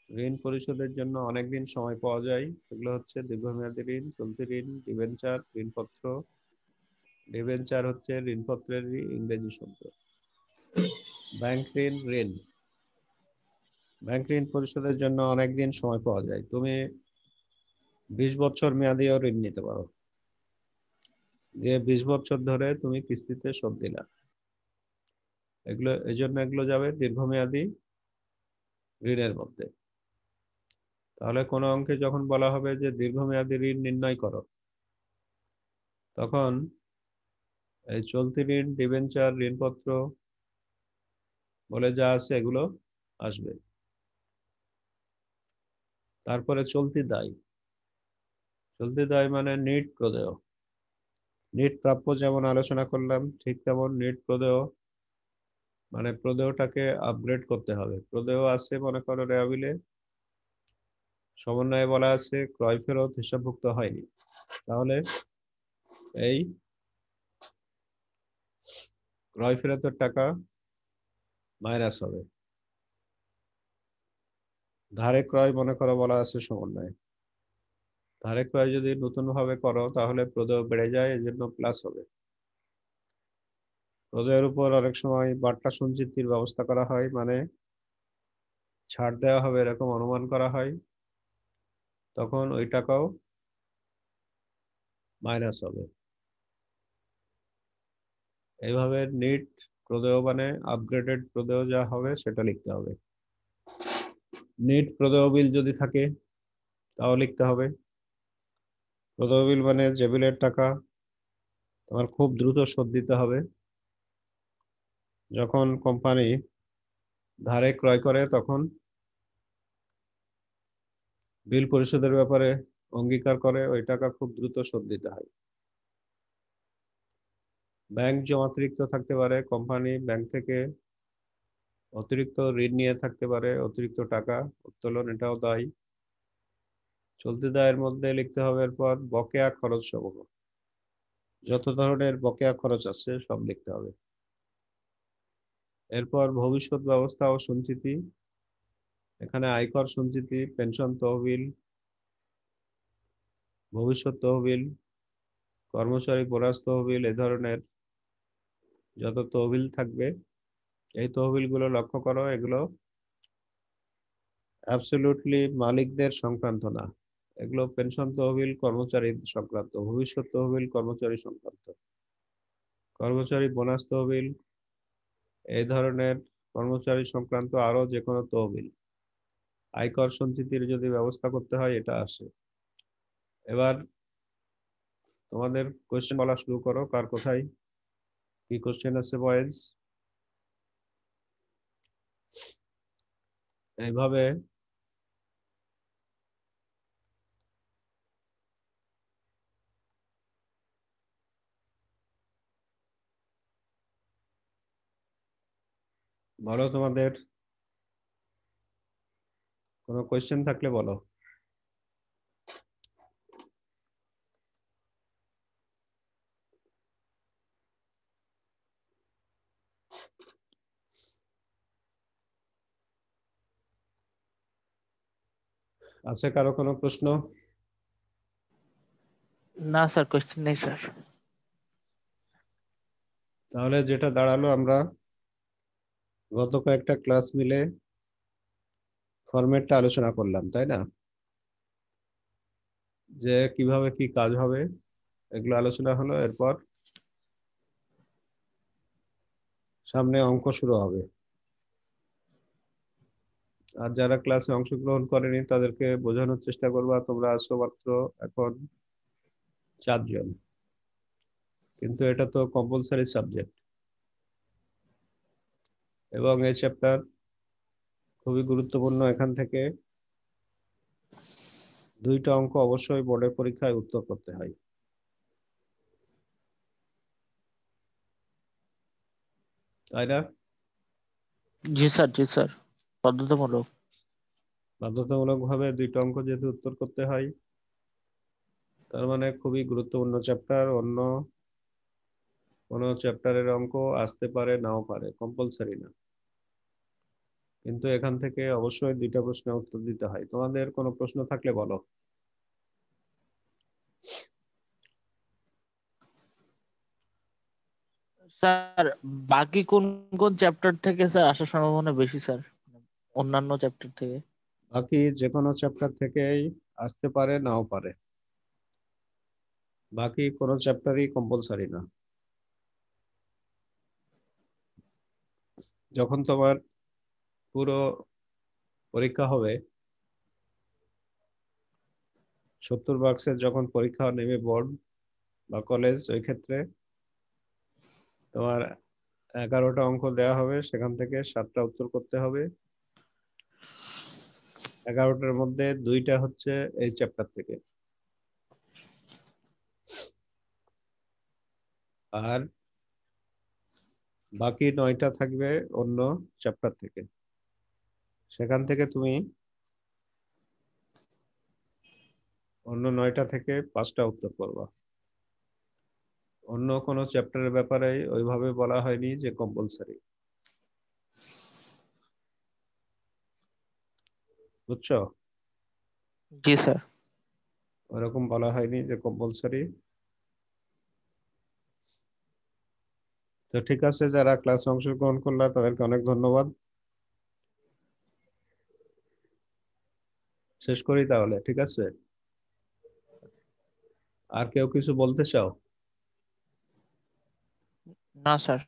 ঋণ পরিশোধের জন্য অনেকদিন সময় পাওয়া যায়, সেগুলো হচ্ছে দীর্ঘমেয়াদী ঋণ। চলতি ঋণ, ডিবেঞ্চার, ঋণপত্র। ডিবেঞ্চার হচ্ছে ঋণপত্রের ইংরেজি শব্দ। ব্যাংক ঋণ, ঋণ, ব্যাংক ঋণ পরিশোধের জন্য অনেকদিন সময় পাওয়া যায়। তুমি 20 বছর মেয়াদীও ঋণ নিতে পারো, দিয়ে 20 বছর ধরে তুমি কিস্তিতে শোধ দিলা। এগুলো এই জন্য এগুলো যাবে দীর্ঘমেয়াদী ঋণের মধ্যে। তাহলে কোনো অঙ্কে যখন বলা হবে যে দীর্ঘমেয়াদী ঋণ নির্ণয় করো, তখন এই চলতি ঋণ, ডিবেঞ্চার, ঋণপত্র বলে যা আছে এগুলো আসবে। তারপরে চলতি দায়। চলতি দায় মানে নিট প্রদেয়। নিট প্রাপ্য যেমন আলোচনা করলাম, ঠিক তেমন নিট প্রদেয় মানে প্রদেয়টাকে আপগ্রেড করতে হবে। প্রদেয় আছে মনে করো রেয়াবিলে, সমন্বয়ে বলা আছে ক্রয় ফেরত হিসাবভুক্ত হয়নি, তাহলে এই ক্রয় ফেরতের টাকা মাইনাস হবে। ধারে ক্রয় মনে করো বলা আছে সমন্বয়ে, ধারে ক্রয় যদি নতুন ভাবে করো তাহলে প্রদেয় বেড়ে যায়, এই জন্য প্লাস হবে। প্রদেয়ের উপর অনেক সময় বাট্টা সঞ্চিতির ব্যবস্থা করা হয়, মানে ছাড় দেওয়া হবে এরকম অনুমান করা হয়, তখন ওই টাকাও মাইনাস হবে। এইভাবে নিট প্রদেয় মানে আপগ্রেডেড প্রদেয় যা হবে সেটা লিখতে হবে। নিট প্রদেয় বিল যদি থাকে তাও লিখতে হবে। প্রদেয় বিল মানে যে বিলের টাকা তোমার খুব দ্রুত শোধ দিতে হবে। যখন কোম্পানি ধারে ক্রয় করে তখন বিল পরিশোধের ব্যাপারে অঙ্গীকার করে, ওই টাকা খুব দ্রুত শোধ দিতে হয়। ব্যাংক জমাতিরিক্ত থাকতে পারে, কোম্পানি ব্যাংক থেকে অতিরিক্ত ঋণ নিয়ে থাকতে পারে, অতিরিক্ত টাকা উত্তোলন, এটাও দায়। চলতি দায়ের মধ্যে লিখতে হবে এরপর বকেয়া খরচ সমূহ, যত ধরনের বকেয়া খরচ আছে সব লিখতে হবে। এরপর ভবিষ্যৎ ব্যবস্থা ও সঞ্চিতি, এখানে আয়কর সঞ্চিতি, পেনশন তহবিল, ভবিষ্যৎ তহবিল, কর্মচারী বোনাস তহবিল, এই ধরনের যত তহবিল থাকবে এই তহবিলগুলো লক্ষ্য করো, এগুলো অ্যাবসলিউটলি মালিকদের সংক্রান্ত না। এগুলো পেনশন তহবিল কর্মচারী সংক্রান্ত, ভবিষ্যৎ তহবিল কর্মচারী সংক্রান্ত, কর্মচারী বোনাস তহবিল এই ধরনের কর্মচারী সংক্রান্ত আরো যে কোনো তহবিল, আয়কর সঞ্চিতির যদি ব্যবস্থা করতে হয় এটা আসে। এবার তোমাদের কোয়েশ্চেন বলা শুরু করো, কার কোথায় কি কোয়েশ্চেন আছে বয়েজ। এইভাবে বলো, তোমাদের কোনো কোয়েশ্চেন থাকলে বলো। আছে কারো কোনো প্রশ্ন? না স্যার, কোয়েশ্চেন নেই স্যার। তাহলে যেটা দাঁড়ালো, আমরা গত কয়েকটা ক্লাস মিলে ফরম্যাটটা আলোচনা করলাম, তাই না? যে কিভাবে কি কাজ হবে এগুলো আলোচনা হলো। এরপর সামনে অঙ্ক শুরু হবে, আর যারা ক্লাসে অংশগ্রহণ করেনি তাদেরকে বোঝানোর চেষ্টা করবা। তোমরা আসো মাত্র এখন 4 জন, কিন্তু এটা তো কম্পালসারি সাবজেক্ট এবং এই চ্যাপ্টার খুবই গুরুত্বপূর্ণ। এখান থেকে 2টা অঙ্ক অবশ্যই বোর্ডের পরীক্ষায় উত্তর করতে হয়, তাই না? জি স্যার, জি স্যার, বাধ্যতামূলক। বাধ্যতামূলক ভাবে 2টা অঙ্ক যেহেতু উত্তর করতে হয়, তার মানে খুবই গুরুত্বপূর্ণ চ্যাপ্টার। অন্য কোনো চ্যাপ্টারের অঙ্ক আসতে পারে নাও পারে, কম্পালসারি না, কিন্তু এখান থেকে অবশ্যই 2টা প্রশ্নের উত্তর দিতে হয়। তোমাদের কোনো প্রশ্ন থাকলে বলো। স্যার, বাকি কোন কোন চ্যাপ্টার থেকে স্যার আসার সম্ভাবনা বেশি স্যার, অন্যান্য চ্যাপ্টার থেকে? বাকি যে কোনো চ্যাপ্টার থেকেই আসতে পারে নাও পারে, বাকি কোনো চ্যাপ্টারই কম্পালসারি না। যখন তোমার পুরো পরীক্ষা হবে 70 মার্কসের, যখন পরীক্ষা নেবে বোর্ড বা কলেজ, ওই ক্ষেত্রে তোমার 11টা অঙ্ক দেওয়া হবে, সেখান থেকে 7টা উত্তর করতে হবে। 11টার মধ্যে 2টা হচ্ছে এই চ্যাপ্টার থেকে, আর বাকি 9টা থাকবে অন্য চ্যাপ্টার থেকে। সেখান থেকে তুমি অন্য 9টা থেকে 5টা উত্তর করবা। অন্য কোনো চ্যাপ্টারের ব্যাপারে ওইভাবে বলা হয়নি যে কম্পালসারি, বুঝছো? জি স্যার। ওরকম বলা হয়নি যে কম্পালসারি। তো ঠিক আছে, যারা ক্লাসে অংশগ্রহণ করলা তাদেরকে অনেক ধন্যবাদ। শেষ করি তাহলে, ঠিক আছে? আর কেউ কিছু বলতে চাও? না স্যার।